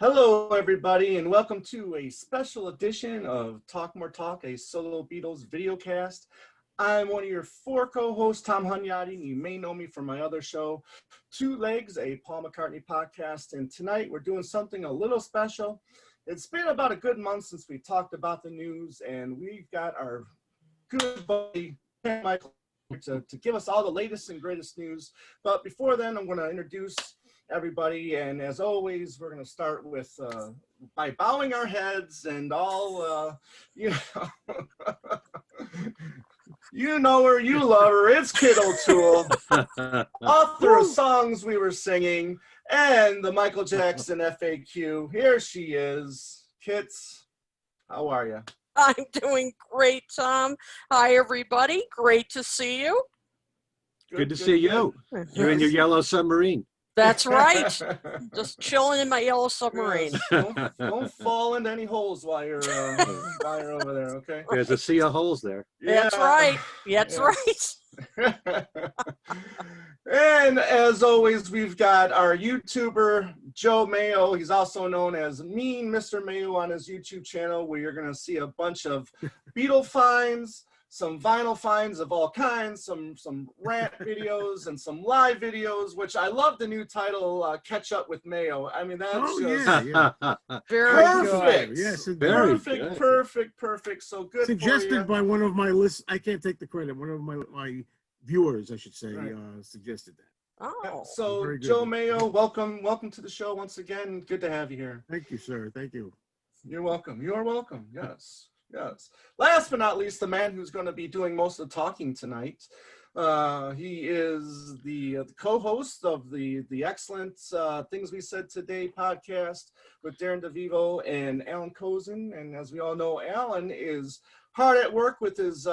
Hello, everybody, and welcome to a special edition of Talk More Talk, a solo Beatles videocast. I'm one of your four co-hosts, Tom Hunyadi. You may know me from my other show, Two Legs, a Paul McCartney podcast. And tonight we're doing something a little special. It's been about a good month since we talked about the news, and we've got our good buddy, Ken Michael, to give us all the latest and greatest news. But before then, I'm going to introduce everybody, and as always, we're going to start with by bowing our heads and all, you know her, you love her. It's Kid O'Toole, author of songs we were singing, and the Michael Jackson FAQ. Here she is. Kits, how are you? I'm doing great, Tom. Hi, everybody. Great to see you. Good to see you. You're in your yellow submarine. That's right. Just chilling in my yellow submarine. Don't fall into any holes while you're over there, okay? There's a sea of holes there. That's right. That's right. And as always, we've got our YouTuber, Joe Mayo. He's also known as Mean Mr. Mayo on his YouTube channel, where you're going to see a bunch of Beatle finds, some vinyl finds of all kinds, some rant videos, and some live videos, which I love the new title, Catch Up with Mayo. I mean, that's very perfect. Good. Yes, Very perfect. So good. Suggested by one of my lists. I can't take the credit. One of my viewers, I should say, right. Suggested that. Oh. So Joe Mayo, welcome to the show once again. Good to have you here. Thank you, sir. Thank you. You're welcome. You are welcome. Yes. Yes. Last but not least, the man who's going to be doing most of the talking tonight. He is the co-host of the excellent Things We Said Today podcast with Darren DeVivo and Alan Cozen. And as we all know, Alan is hard at work with his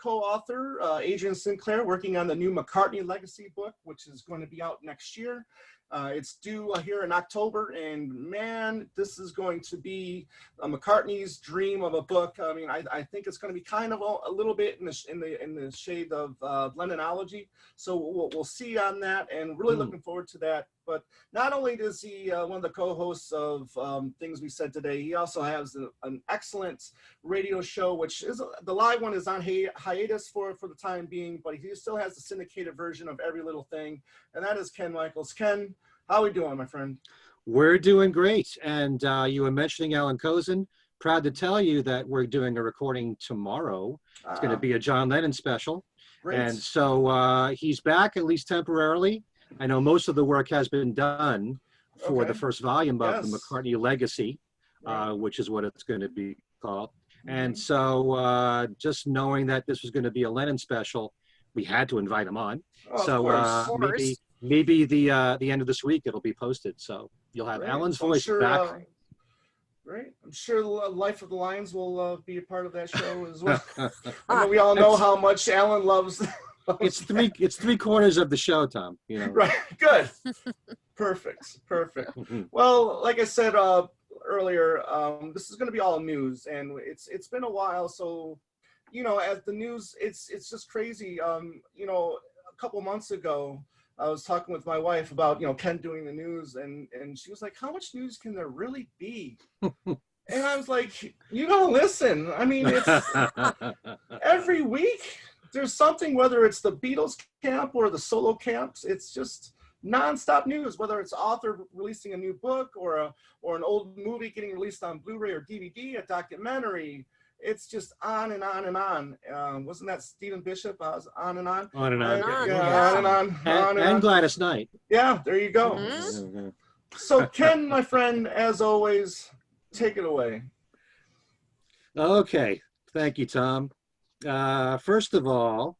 co-author Adrian Sinclair, working on the new McCartney Legacy book, which is going to be out next year. It's due here in October, and man, this is going to be McCartney's dream of a book. I mean, I think it's going to be kind of a little bit in the shade of Lennonology. So we'll see on that, and really looking forward to that. But not only is he one of the co-hosts of Things We Said Today, he also has an excellent radio show, which is the live one is on hiatus for the time being, but he still has the syndicated version of Every Little Thing, and that is Ken Michaels. Ken, how are we doing, my friend? We're doing great. And you were mentioning Alan Cozen. Proud to tell you that we're doing a recording tomorrow. It's going to be a John Lennon special. Great. And so he's back, at least temporarily. I know most of the work has been done for the first volume of the McCartney Legacy, which is what it's going to be called. And so just knowing that this was going to be a Lennon special, we had to invite him on. Maybe the end of this week it'll be posted. So you'll have Alan's voice back. Great. I'm sure Life of the Lions will be a part of that show as well. I mean, we all know how much Alan loves. It's three quarters of the show, Tom. You know. Right. Good. Perfect. Well, like I said earlier, this is going to be all news, and it's been a while. So, as the news, it's just crazy. A couple months ago, I was talking with my wife about Ken doing the news, and she was like, "How much news can there really be?" And I was like, "You don't listen. I mean, it's every week." There's something, whether it's the Beatles camp or the solo camps, it's just nonstop news, whether it's author releasing a new book or an old movie getting released on Blu-ray or DVD, a documentary. It's just on and on and on. Wasn't that Stephen Bishop? On and on. On and on. On and on. And Gladys Knight. Yeah, there you go. Mm-hmm. So Ken, my friend, as always, take it away. Okay. Thank you, Tom. First of all,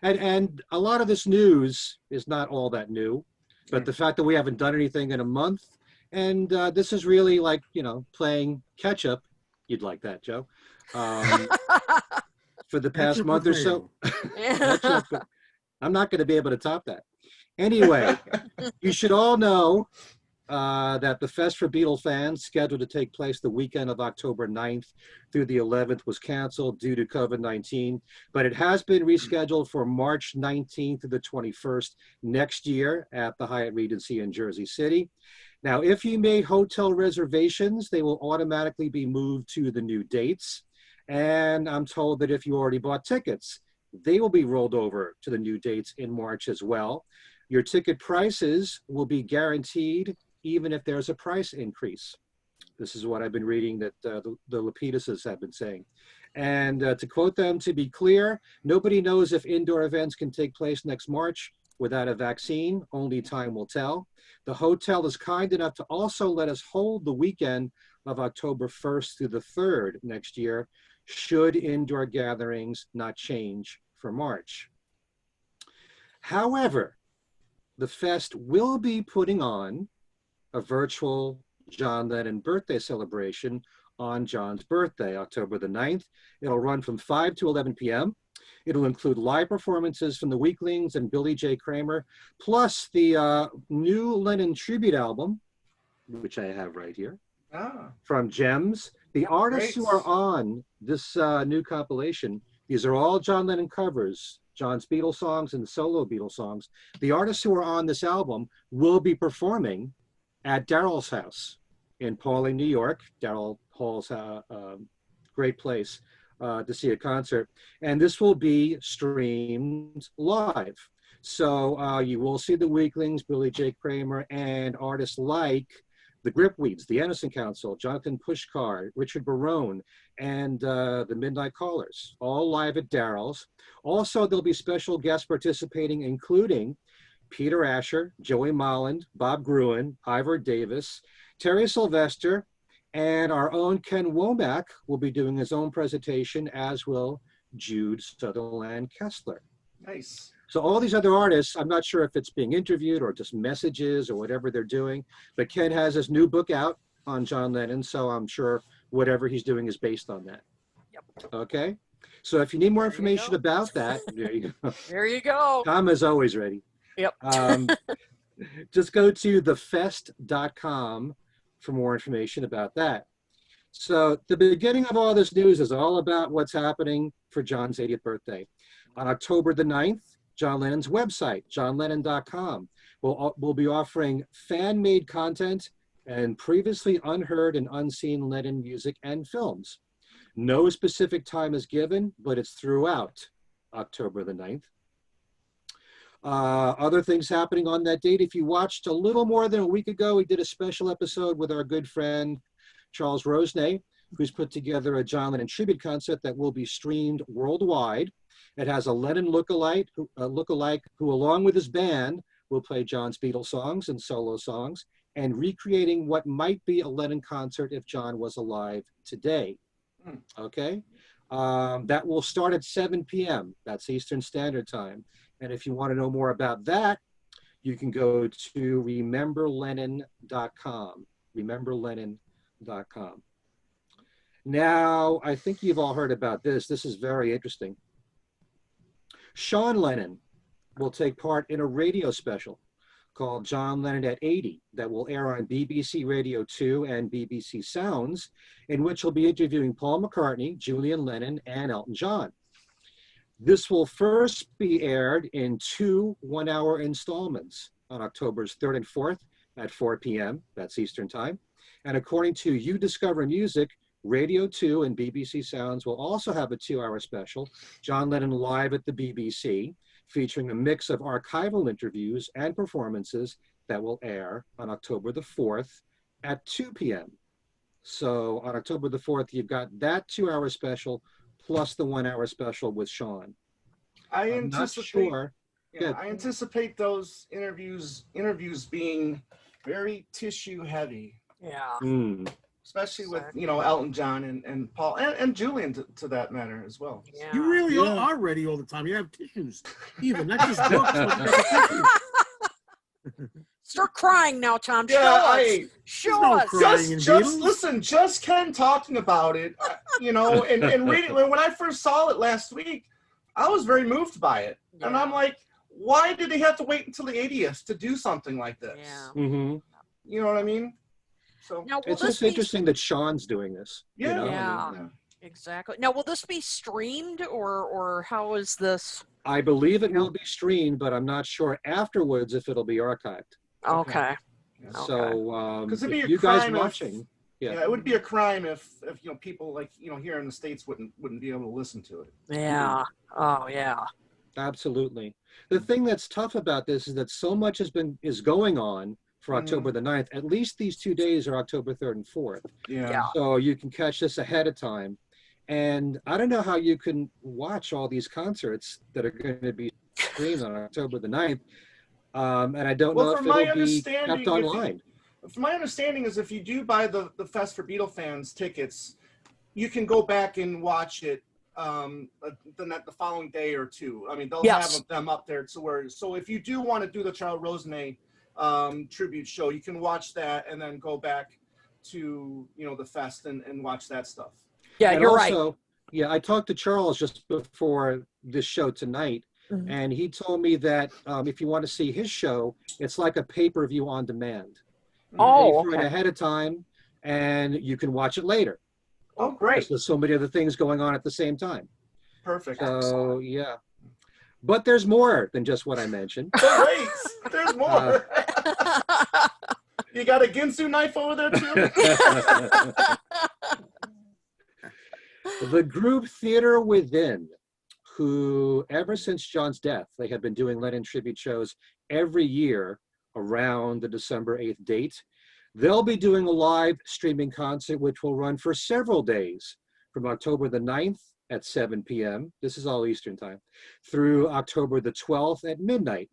and a lot of this news is not all that new, but the fact that we haven't done anything in a month, and this is really like, playing catch up. You'd like that, Joe. For the past month or so. I'm not going to be able to top that. Anyway, you should all know that the Fest for Beatles fans, scheduled to take place the weekend of October 9th through the 11th, was canceled due to COVID-19, but it has been rescheduled for March 19th to the 21st next year at the Hyatt Regency in Jersey City. Now, if you made hotel reservations, they will automatically be moved to the new dates. And I'm told that if you already bought tickets, they will be rolled over to the new dates in March as well. Your ticket prices will be guaranteed even if there's a price increase. This is what I've been reading that the Lapidus's have been saying. And to quote them, to be clear, nobody knows if indoor events can take place next March without a vaccine. Only time will tell. The hotel is kind enough to also let us hold the weekend of October 1st through the 3rd next year, should indoor gatherings not change for March. However, the Fest will be putting on a virtual John Lennon birthday celebration on John's birthday, October the 9th. It'll run from 5 to 11 p.m. It'll include live performances from the Weaklings and Billy J. Kramer, plus the new Lennon tribute album, which I have right here, from Gems. The artists who are on this new compilation, these are all John Lennon covers, John's Beatles songs and solo Beatles songs. The artists who are on this album will be performing at Daryl's house in Pauling, New York. Daryl Hall's great place to see a concert. And this will be streamed live. So you will see the Weaklings, Billy J. Kramer, and artists like the Gripweeds, the Anderson Council, Jonathan Pushkar, Richard Barone, and the Midnight Callers, all live at Daryl's. Also, there'll be special guests participating, including Peter Asher, Joey Molland, Bob Gruen, Ivor Davis, Terry Sylvester, and our own Ken Womack will be doing his own presentation, as will Jude Sutherland Kessler. Nice. So all these other artists, I'm not sure if it's being interviewed or just messages or whatever they're doing, but Ken has his new book out on John Lennon, so I'm sure whatever he's doing is based on that. Yep. Okay? So if you need more information about that, there you go. There you go. Tom is always ready. Yep. Just go to thefest.com for more information about that. So the beginning of all this news is all about what's happening for John's 80th birthday. On October the 9th, John Lennon's website, johnlennon.com, will be offering fan-made content and previously unheard and unseen Lennon music and films. No specific time is given, but it's throughout October the 9th. Other things happening on that date. If you watched a little more than a week ago, we did a special episode with our good friend, Charles Rosenay, who's put together a John Lennon tribute concert that will be streamed worldwide. It has a Lennon lookalike who, along with his band, will play John's Beatles songs and solo songs, and recreating what might be a Lennon concert if John was alive today. Okay? That will start at 7 p.m. That's Eastern Standard Time. And if you want to know more about that, you can go to rememberlennon.com. Rememberlennon.com. Now, I think you've all heard about this. This is very interesting. Sean Lennon will take part in a radio special called John Lennon at 80 that will air on BBC Radio 2 and BBC Sounds, in which he'll be interviewing Paul McCartney, Julian Lennon, and Elton John. This will first be aired in 2 one-hour installments on October's 3rd and 4th at 4 p.m. That's Eastern Time. And according to You Discover Music, Radio 2 and BBC Sounds will also have a 2-hour special, John Lennon Live at the BBC, featuring a mix of archival interviews and performances that will air on October the 4th at 2 p.m. So on October the 4th, you've got that 2-hour special plus the 1-hour special with Sean. I anticipate those interviews being very tissue heavy. Yeah. Especially with, Elton John and Paul and Julian to that matter as well. Yeah. You really are ready all the time. You have tissues, even not just books. Start crying now, Tom. Show us. Just Ken talking about it, and reading. When I first saw it last week, I was very moved by it, and I'm like, why did they have to wait until the 80th to do something like this? Yeah. Mm-hmm. You know what I mean? So Now, will It's this just be interesting that Sean's doing this. yeah, You know? Yeah. yeah. exactly? Now, will this be streamed or how is this? I believe it Yeah. will be streamed, but I'm not sure afterwards if it'll be archived. Okay. Yeah. So Because it'd be if a you guys crime watching, yeah, it would be a crime if people like here in the States wouldn't be able to listen to it. Yeah. Oh, yeah. absolutely. The thing that's tough about this is that so much is going on for October the 9th. At least these 2 days are October 3rd and 4th. Yeah. So you can catch this ahead of time. And I don't know how you can watch all these concerts that are going to be streamed on October the 9th. And I don't know if from my it'll be understanding, kept online. From my understanding is if you do buy the Fest for Beatle fans tickets, you can go back and watch it the following day or two. I mean, they'll have them up there so if you do want to do the Charles Rosenet tribute show, you can watch that and then go back to the Fest and watch that stuff. Yeah, And you're also, right. Yeah, I talked to Charles just before this show tonight, and he told me that if you want to see his show, it's like a pay-per-view on demand. You pay for it ahead of time, and you can watch it later. Oh, great! There's so many other things going on at the same time. Perfect. So yeah, but there's more than just what I mentioned. Oh, wait, there's more. You got a Ginsu knife over there too? The group Theater Within, who ever since John's death, they have been doing Lennon tribute shows every year around the December 8th date. They'll be doing a live streaming concert, which will run for several days from October the 9th at 7 p.m. This is all Eastern time, through October the 12th at midnight.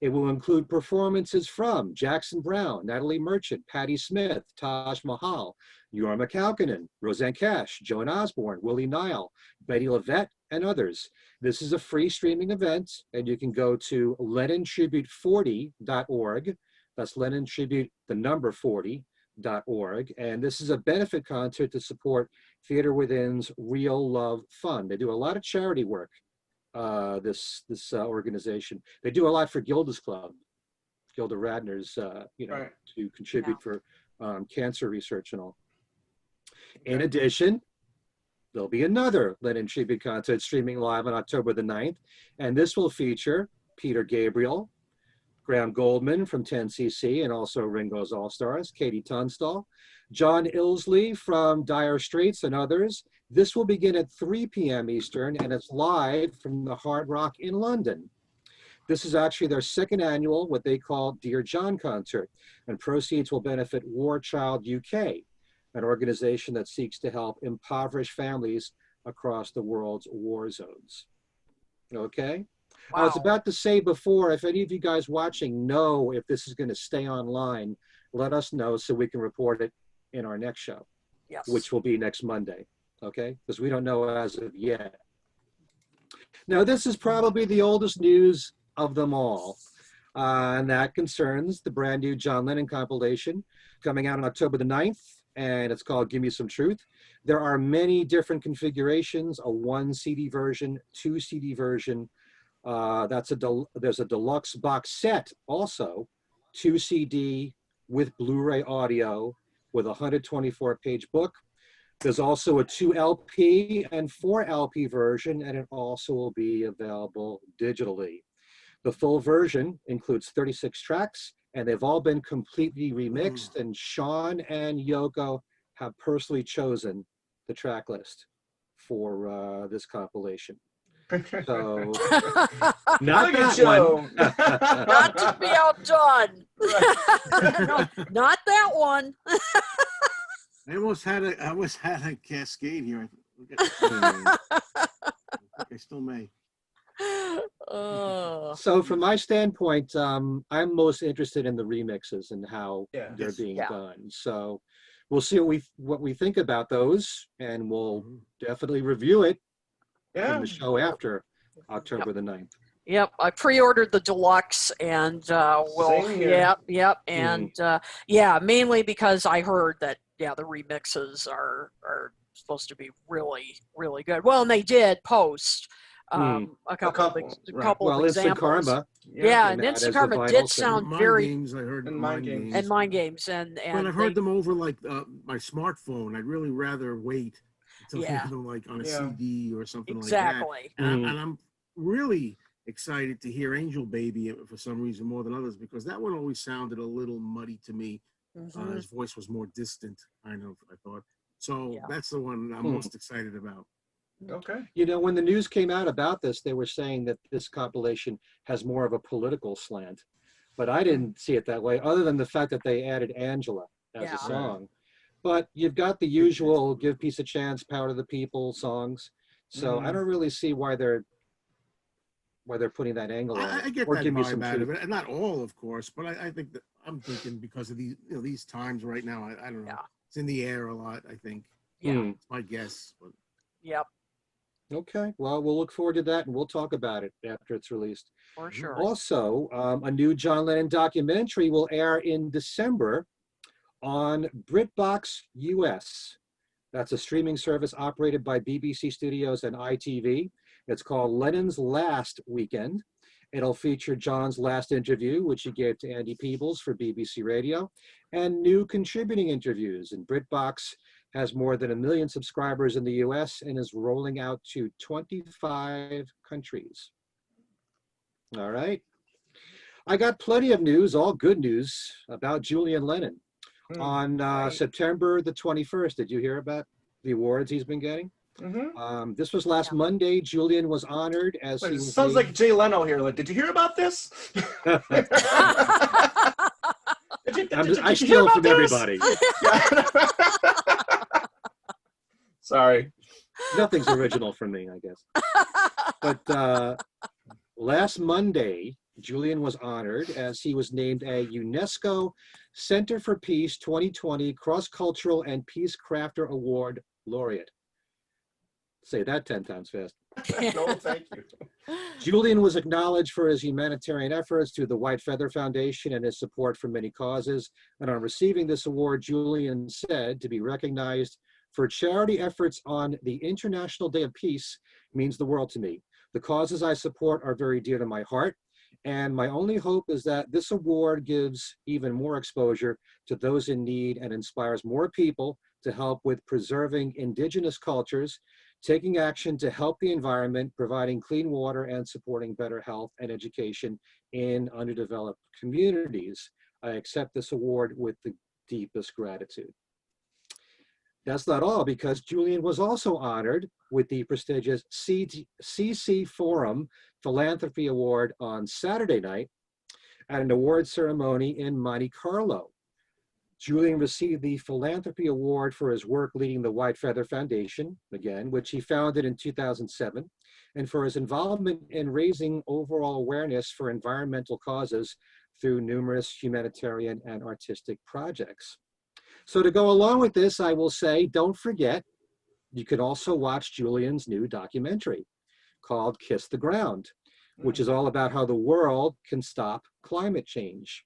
It will include performances from Jackson Browne, Natalie Merchant, Patti Smith, Taj Mahal, Jorma Kaukonen, Roseanne Cash, Joan Osborne, Willie Nile, Betty Lavette, and others. This is a free streaming event, and you can go to LennonTribute40.org. That's LennonTribute, the number 40.org. And this is a benefit concert to support Theater Within's Real Love Fund. They do a lot of charity work, this organization. They do a lot for Gilda's Club, Gilda Radner's, Right. to contribute for cancer research and all. In addition, there'll be another Lennon tribute concert streaming live on October the 9th, and this will feature Peter Gabriel, Graham Goldman from 10cc and also Ringo's All-Stars, Katie Tunstall, John Illsley from Dire Straits and others. This will begin at 3 p.m. Eastern, and it's live from the Hard Rock in London. This is actually their second annual, what they call Dear John concert, and proceeds will benefit War Child UK, an organization that seeks to help impoverished families across the world's war zones. Okay? Wow. I was about to say before, if any of you guys watching know if this is going to stay online, let us know so we can report it in our next show, which will be next Monday, okay? Because we don't know as of yet. Now, this is probably the oldest news of them all, and that concerns the brand new John Lennon compilation coming out on October the 9th, and it's called Give Me Some Truth. There are many different configurations, a 1 CD version, 2 CD version. There's a deluxe box set also, 2 CD with Blu-ray audio with a 124-page book. There's also a 2 LP and 4 LP version, and it also will be available digitally. The full version includes 36 tracks, and they've all been completely remixed, and Sean and Yoko have personally chosen the track list for this compilation. So, not that one. Not to be outdone. No, not that one. I almost had a cascade here. I still may. So from my standpoint, I'm most interested in the remixes and how they're being done. So we'll see what we think about those, and we'll definitely review it in the show after October the 9th. Yep, I pre-ordered the deluxe, and mainly because I heard that the remixes are supposed to be really, really good. Well, and they did post A couple of Well, Instant examples. Karma. Yeah, came and out as Instant the Karma vinyl did single. sound Mind very Games, I heard And Mind Mind Games. and Mind Games and But I've heard them over like my smartphone. I'd really rather wait until I hear them like on a CD or something like that. exactly. And I'm really excited to hear Angel Baby for some reason more than others, because that one always sounded a little muddy to me. His voice was more distant, kind of, I thought. So that's the one I'm most excited about. Okay. You know, when the news came out about this, they were saying that this compilation has more of a political slant, but I didn't see it that way, other than the fact that they added Angela as a song. But you've got the usual "Give Peace a Chance," "Power to the People" songs, so I don't really see why they're putting that angle on it. I get or that give me vibe some out of truth. it, and not all, of course, but I think that I'm thinking because of these times right now. I don't know. It's in the air a lot, I think. It's my guess. But. Yep. Okay, well, we'll look forward to that, and we'll talk about it after it's released. For sure. Also, a new John Lennon documentary will air in December on BritBox US. That's a streaming service operated by BBC Studios and ITV. It's called Lennon's Last Weekend. It'll feature John's last interview, which he gave to Andy Peebles for BBC Radio, and new contributing interviews. And BritBox has more than 1 million subscribers in the US and is rolling out to 25 countries. All right. I got plenty of news, all good news, about Julian Lennon. On September the 21st, did you hear about the awards he's been getting? This was last Monday. Julian was honored as he was sounds like Jay Leno here. Like, did you hear about this? I steal it from everybody. Sorry. Nothing's original from me, I guess. But last Monday, Julian was honored as he was named a UNESCO Center for Peace 2020 Cross-Cultural and Peace Crafter Award laureate. Say that 10 times fast. No, thank you. Julian was acknowledged for his humanitarian efforts through the White Feather Foundation and his support for many causes. And on receiving this award, Julian said, to be recognized for charity efforts on the International Day of Peace means the world to me. The causes I support are very dear to my heart, and my only hope is that this award gives even more exposure to those in need and inspires more people to help with preserving indigenous cultures, taking action to help the environment, providing clean water, and supporting better health and education in underdeveloped communities. I accept this award with the deepest gratitude. That's not all, because Julian was also honored with the prestigious CC Forum Philanthropy Award on Saturday night at an award ceremony in Monte Carlo. Julian received the Philanthropy Award for his work leading the White Feather Foundation, again, which he founded in 2007, and for his involvement in raising overall awareness for environmental causes through numerous humanitarian and artistic projects. So to go along with this, I will say, don't forget, you can also watch Julian's new documentary called Kiss the Ground, which is all about how the world can stop climate change,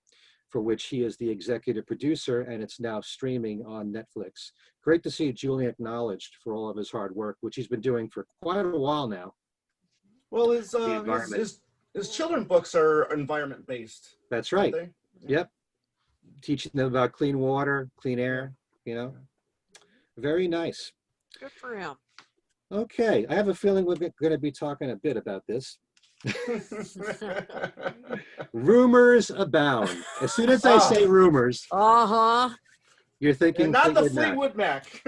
for which he is the executive producer, and it's now streaming on Netflix. Great to see Julian acknowledged for all of his hard work, which he's been doing for quite a while now. Well, his children's books are environment-based. That's right. Yep. Teaching them about clean water, clean air, you know. Very nice. Good for him. Okay, I have a feeling we're going to be talking a bit about this. Rumors abound. As soon as I say rumors, you're thinking and not the Fleetwood Mac.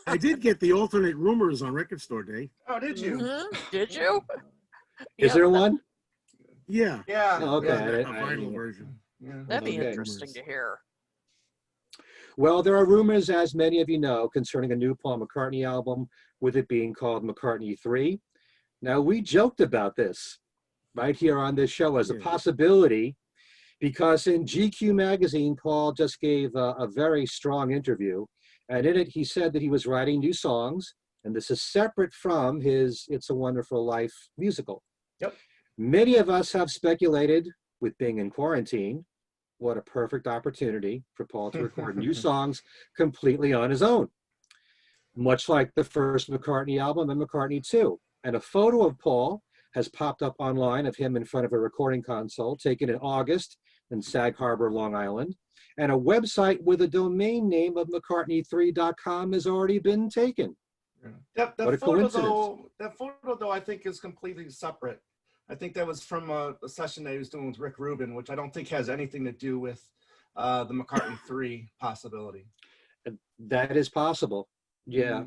I did get the alternate rumors on Record Store Day. Oh, did you? Did you? Is there one? Yeah. Yeah. Oh, okay. A vinyl version. Yeah. That'd be interesting to hear. Well, there are rumors, as many of you know, concerning a new Paul McCartney album, with it being called McCartney III. Now, we joked about this right here on this show as a possibility, because in GQ magazine, Paul just gave a very strong interview, and in it he said that he was writing new songs, and this is separate from his It's a Wonderful Life musical. Yep. Many of us have speculated, with being in quarantine, what a perfect opportunity for Paul to record new songs completely on his own, much like the first McCartney album and McCartney II. And a photo of Paul has popped up online of him in front of a recording console taken in August in Sag Harbor, Long Island. And a website with a domain name of McCartney3.com has already been taken. That What a photo coincidence. that photo though, I think is completely separate. I think that was from a session that he was doing with Rick Rubin, which I don't think has anything to do with the McCartney III possibility. That is possible. Yeah.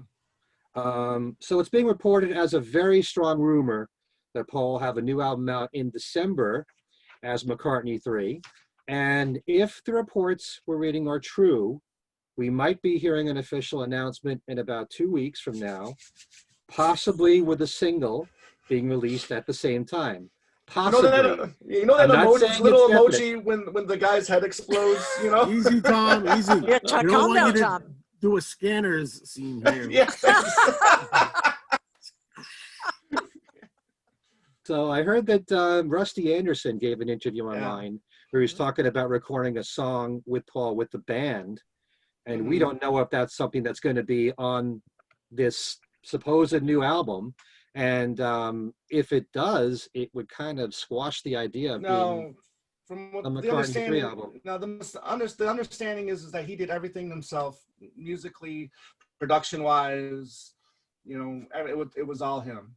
Mm-hmm. So it's being reported as a very strong rumor that Paul will have a new album out in December as McCartney III. And if the reports we're reading are true, we might be hearing an official announcement in about 2 weeks from now, possibly with a single being released at the same time. Possibly. You know that I'm not emoji, saying little it's emoji when the guy's head explodes, you know? Easy, Tom, easy. Yeah, We don't calm want down, you to Tom. do a scanners scene here. Yeah. So I heard that Rusty Anderson gave an interview online where he was talking about recording a song with Paul with the band. And we don't know if that's something that's going to be on this supposed new album. And if it does, it would kind of squash the idea of being from what a the McCartney understanding, 3 album. now the understanding is that he did everything himself, musically, production wise, you know, it was all him.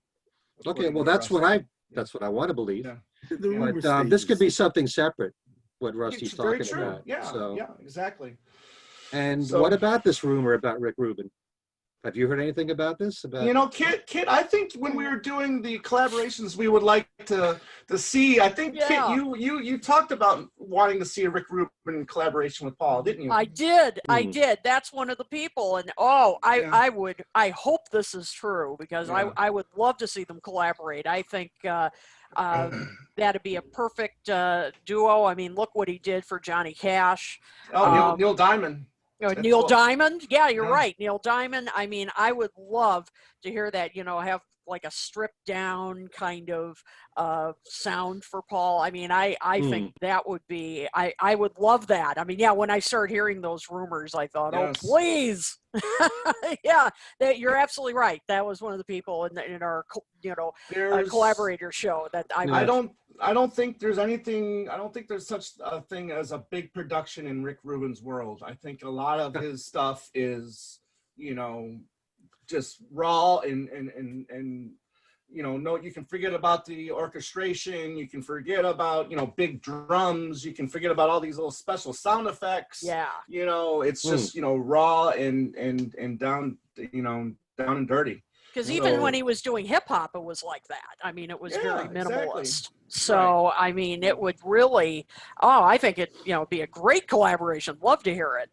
Okay, well that's what I want to believe. Yeah. But this could be something separate, what Rusty's Very talking true. about. Yeah, So, yeah, exactly. and So, what about this rumor about Rick Rubin? Have you heard anything about this? you know, Kit, I think when we were doing the collaborations, we would like to see. I think Kit, you talked about wanting to see a Rick Rubin collaboration with Paul, didn't you? I did. That's one of the people, and I hope this is true because I would love to see them collaborate. I think that'd be a perfect duo. I mean, look what he did for Johnny Cash. Oh, Neil Diamond. Neil Diamond. Yeah, you're right. Neil Diamond. I mean, I would love to hear that, you know, have like a stripped down kind of sound for Paul. I mean, I think that would be, I would love that. I mean, yeah, when I started hearing those rumors, I thought, oh, please. Yeah, you're absolutely right. That was one of the people in our, you know, collaborator show that I don't think there's anything, I don't think there's such a thing as a big production in Rick Rubin's world. I think a lot of his stuff is, you know, just raw and you know, no, you can forget about the orchestration, you can forget about, you know, big drums, you can forget about all these little special sound effects. Yeah. You know, it's just, you know, raw and down, you know, down and dirty. Because even when he was doing hip hop, it was like that. I mean, it was very minimalist. Exactly. So, I mean, it would really, I think it, you know, be a great collaboration. Love to hear it.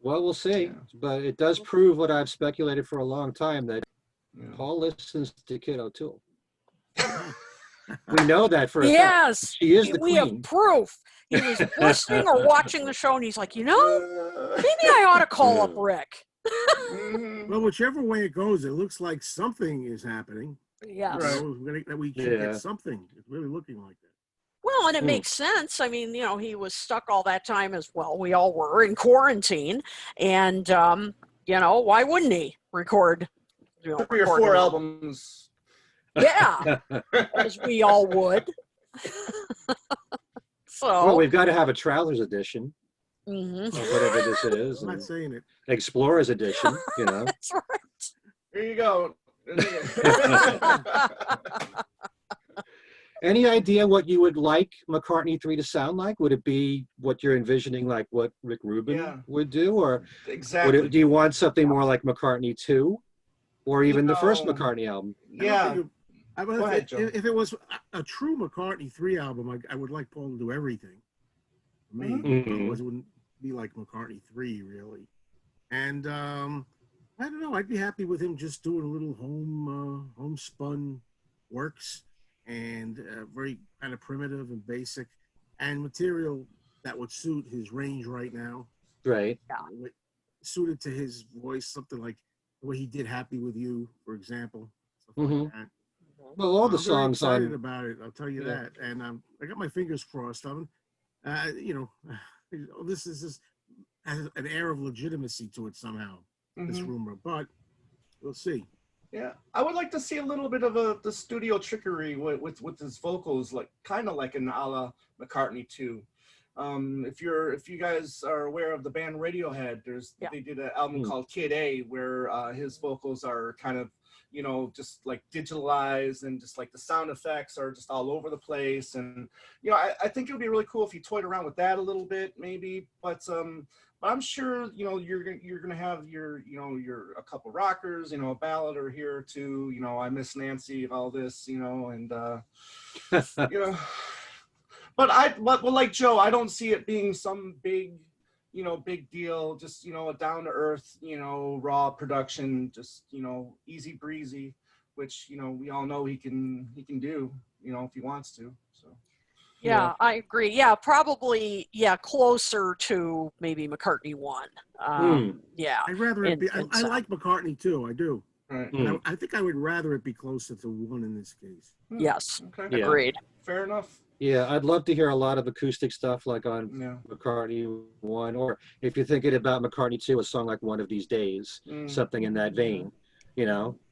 Well, we'll see. But it does prove what I've speculated for a long time, that Paul listens to Kid O'Toole. We know that for a fact. She is the queen. We have proof. He was listening or watching the show, and he's like, you know, maybe I ought to call up Rick. Well, whichever way it goes, it looks like something is happening. Yes. That we should get something. It's really looking like that. Well, and it makes sense. I mean, you know, he was stuck all that time as well. We all were in quarantine. And, you know, why wouldn't he record, you know, 3 or 4 albums? Yeah, as we all would. So, well, we've got to have a Travelers edition. Or whatever this is. I'm not saying it. Explorers edition, you know. That's right. Here you go. Any idea what you would like McCartney III to sound like? Would it be what you're envisioning, like what Rick Rubin would do? Or do you want something more like McCartney II? Or even the first McCartney album? Yeah. Go ahead, Joe. If it was a true McCartney III album, I would like Paul to do everything. For me, otherwise it wouldn't be like McCartney III, really. And I don't know. I'd be happy with him just doing a little homespun works and very kind of primitive and basic and material that would suit his range right now. Right. Suited to his voice, something like the way he did "Happy with You," for example. Like that. Well, all the songs I'm excited about it. I'll tell you that, and I got my fingers crossed on him. You know, this has an air of legitimacy to it somehow. This rumor, but we'll see. Yeah, I would like to see a little bit of the studio trickery with his vocals, like kind of like an a la McCartney II. If you guys are aware of the band Radiohead, they did an album called Kid A where his vocals are kind of, just like digitalized, and just like the sound effects are just all over the place. And I think it would be really cool if you toyed around with that a little bit, maybe. But I'm sure you're gonna have your a couple rockers, a ballad or here or two, I Miss Nancy and all this, and but like Joe, I don't see it being some big deal, just a down to earth, raw production, just easy breezy, which we all know he can do, if he wants to. So yeah, I agree. Yeah, probably, closer to maybe McCartney 1. Yeah. I'd rather it be. I like McCartney too. I do. Right. I think I would rather it be closer to 1 in this case. Yes. Okay. Agreed. Fair enough. Yeah, I'd love to hear a lot of acoustic stuff like on McCartney 1, or if you're thinking about McCartney 2, a song like One of These Days, something in that vein.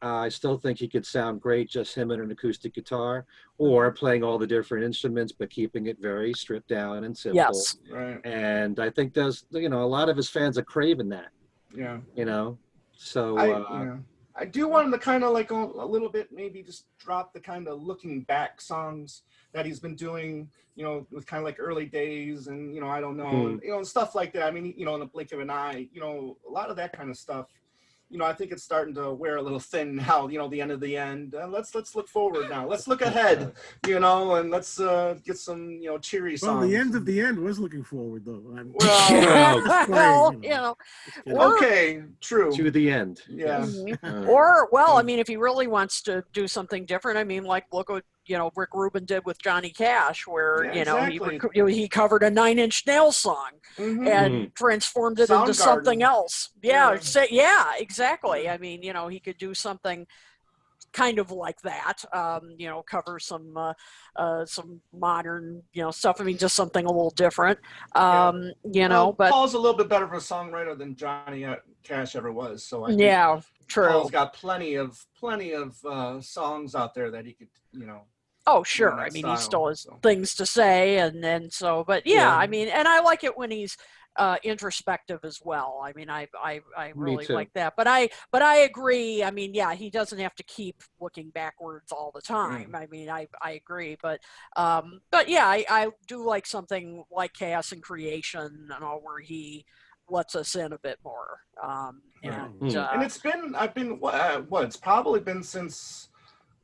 I still think he could sound great, just him and an acoustic guitar, or playing all the different instruments, but keeping it very stripped down and simple. Yes. Right. And I think there's, a lot of his fans are craving that. Yeah. So I do want him to kind of like a little bit, maybe just drop the kind of looking back songs that he's been doing, with kind of like early days and, I don't know, and stuff like that. I mean, in the blink of an eye, a lot of that kind of stuff, I think it's starting to wear a little thin now, the end of the end. Let's look forward now. Let's look ahead, and let's get some, cheery songs. Well, the end of the end was looking forward, though. Okay, true. To the end. Yeah. Or, I mean, if he really wants to do something different, I mean, like, look what, Rick Rubin did with Johnny Cash, where, exactly. he covered a Nine Inch Nails song and transformed it into something else. Yeah, exactly. I mean, he could do something kind of like that, cover some modern, stuff. I mean, just something a little different, but Paul's a little bit better of a songwriter than Johnny Cash ever was. So I think true. Paul's got plenty of songs out there that he could, Oh, sure. I mean, he still has things to say, and so, but I mean, and I like it when he's introspective as well. I mean, I really like that. But I agree. I mean, he doesn't have to keep looking backwards all the time. I mean, I agree. But I do like something like Chaos and Creation, where he lets us in a bit more. And it's been, it's probably been since,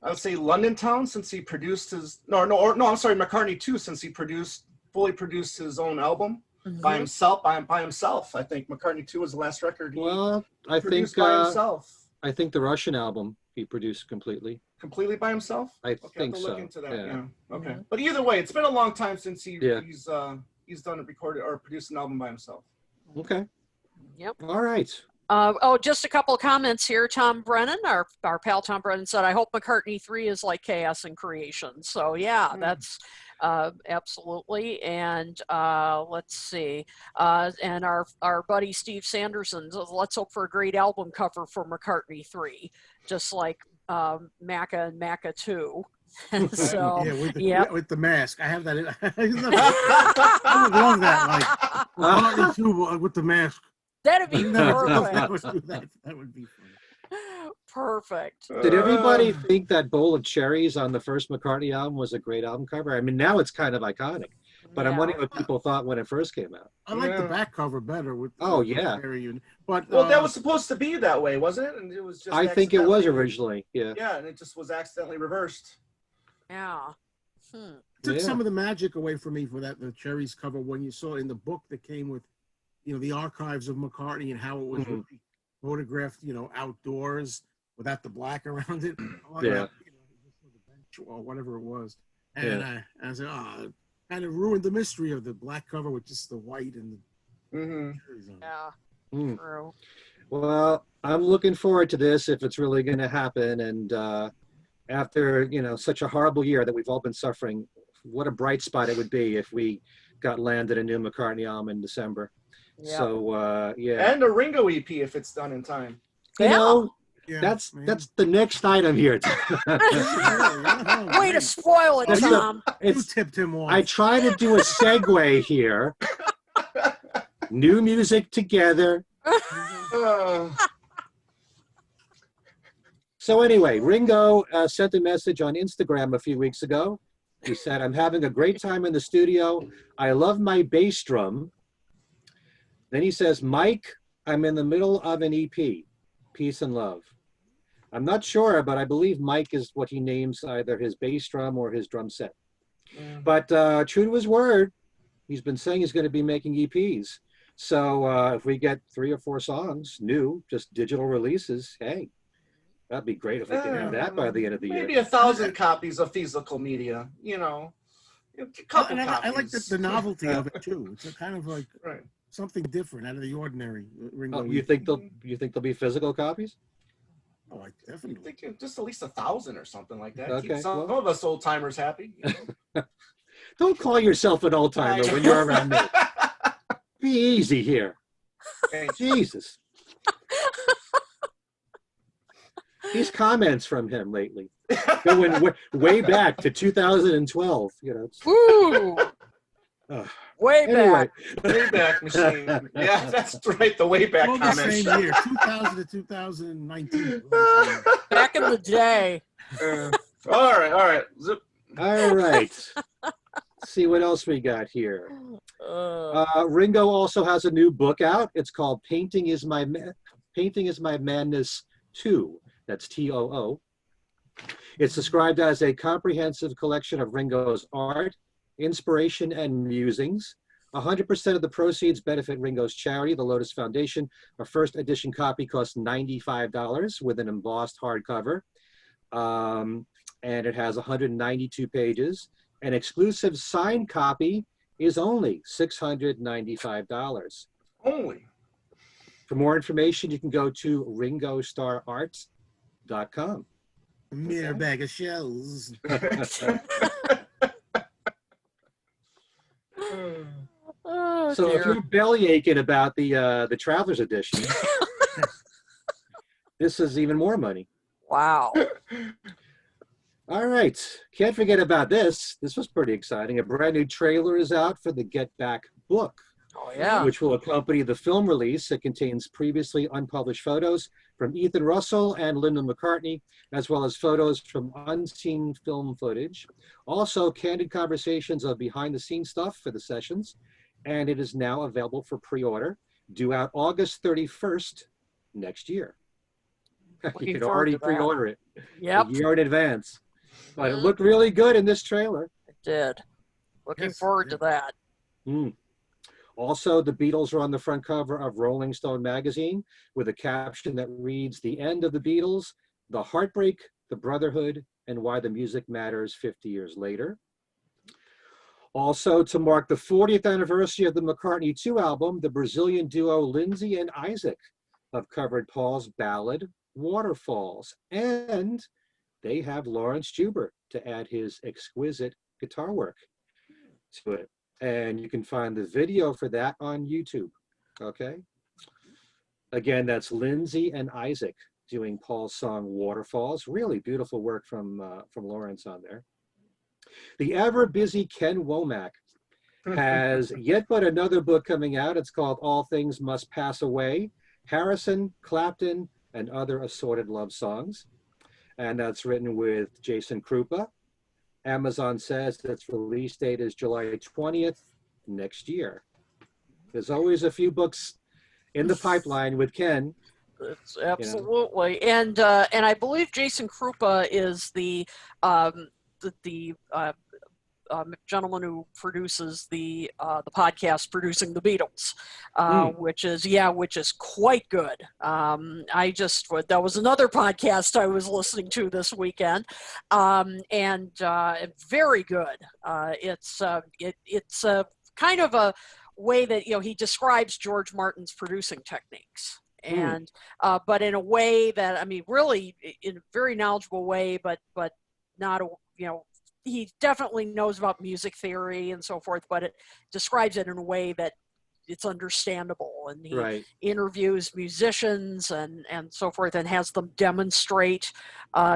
I would say London Town, since he produced his, I'm sorry, McCartney II, since he fully produced his own album by himself. I think McCartney II was the last record he produced by himself. I think the Russian album he produced completely. Completely by himself? I think I have to so. look into that. Yeah. Okay. But either way, it's been a long time since he's done recorded or produced an album by himself. Okay. Yep. All right. Just a couple of comments here. Tom Brennan, our pal Tom Brennan, said, "I hope McCartney III is like Chaos and Creation." So that's absolutely. And let's see. And our buddy Steve Sanderson says, "Let's hope for a great album cover for McCartney III, just like Macca and Macca 2." So with the mask, I have that. I would love that, like McCartney II with the mask. That'd be perfect. That would be fun. Perfect. Did everybody think that Bowl of Cherries on the first McCartney album was a great album cover? I mean, now it's kind of iconic, but I'm wondering what people thought when it first came out. I like the back cover better. But that was supposed to be that way, wasn't it? And it was just. I think it was originally. Yeah. Yeah, and it just was accidentally reversed. Yeah. Took some of the magic away from me for the Cherries cover when you saw in the book that came with, the archives of McCartney and how it was photographed, outdoors without the black around it. Or whatever it was. And I said, kind of ruined the mystery of the black cover with just the white and the cherries on it. True. Well, I'm looking forward to this if it's really going to happen. And after, such a horrible year that we've all been suffering, what a bright spot it would be if we got landed a new McCartney album in December. Yep. So, And a Ringo EP if it's done in time. You know, Yeah, That's man. that's the next item here. Way to spoil it, That's the- Tom. You It's, tipped him off. I try to do a segue here. New music together. Uh, So anyway, Ringo sent a message on Instagram a few weeks ago. He said, "I'm having a great time in the studio. I love my bass drum." Then he says, "Mike, I'm in the middle of an EP. Peace and love." I'm not sure, but I believe Mike is what he names either his bass drum or his drum set. But true to his word, he's been saying he's going to be making EPs. So if we get 3 or 4 songs new, just digital releases, hey, that'd be great if we could have that by the end of the maybe year. 1,000 copies of physical media, you know. A couple And I like copies. the novelty of it too. It's a kind of like Right. something different out of the ordinary. Ringo. Oh, you think there'll be physical copies? Oh, I I definitely. think just at least 1,000 or something like that. Okay, Keep some well. of us old timers happy. You know? Don't call yourself an old timer when you're around me. Be easy here. Thank Jesus. These comments from him lately, going way back to 2012. You know. Woo! Way Anyway, back. Wayback Machine. Yeah, that's right. The Wayback All the comment. same year, 2000 to 2019. Back in the day. All right. Zip. all right. Let's see what else we got here. Ringo also has a new book out. It's called Painting is My Madness 2. That's TOO. It's described as a comprehensive collection of Ringo's art, inspiration, and musings. 100% of the proceeds benefit Ringo's charity, the Lotus Foundation. A first edition copy costs $95 with an embossed hardcover. And it has 192 pages. An exclusive signed copy is only $695. Only. For more information, you can go to ringostarart.com. A mere bag of shells. Oh, So if dear. you're belly aching about the Traveler's Edition, this is even more money. Wow. All right, can't forget about this. This was pretty exciting. A brand new trailer is out for the Get Back book, Oh, yeah. which will accompany the film release. It contains previously unpublished photos from Ethan Russell and Linda McCartney, as well as photos from unseen film footage. Also, candid conversations of behind-the-scenes stuff for the sessions, and it is now available for pre-order, due out August 31st next year. You Looking can forward already to that. pre-order it Yep, a year in advance. But it Mhm. looked really good in this trailer. it did. Looking Yes, forward yeah. to that. Also, the Beatles are on the front cover of Rolling Stone magazine with a caption that reads, "The end of the Beatles, the heartbreak, the brotherhood, and why the music matters 50 years later." Also, to mark the 40th anniversary of the McCartney II album, the Brazilian duo Lindsay and Isaac have covered Paul's ballad, Waterfalls, and they have Lawrence Joubert to add his exquisite guitar work to it. And you can find the video for that on YouTube, okay? Again, that's Lindsay and Isaac doing Paul's song Waterfalls. Really beautiful work from Lawrence on there. The ever-busy Ken Womack has yet but another book coming out. It's called All Things Must Pass Away, Harrison, Clapton, and Other Assorted Love Songs. And that's written with Jason Krupa. Amazon says its release date is July 20th next year. There's always a few books in the pipeline with Ken. It's absolutely, and I believe Jason Krupa is the gentleman who produces the podcast producing the Beatles, which is quite good. That was another podcast I was listening to this weekend, and very good. It's kind of a way that he describes George Martin's producing techniques. And but in a way that, I mean, really in a very knowledgeable way, but not he definitely knows about music theory and so forth, but it describes it in a way that it's understandable. And he Right. interviews musicians and so forth, and has them demonstrate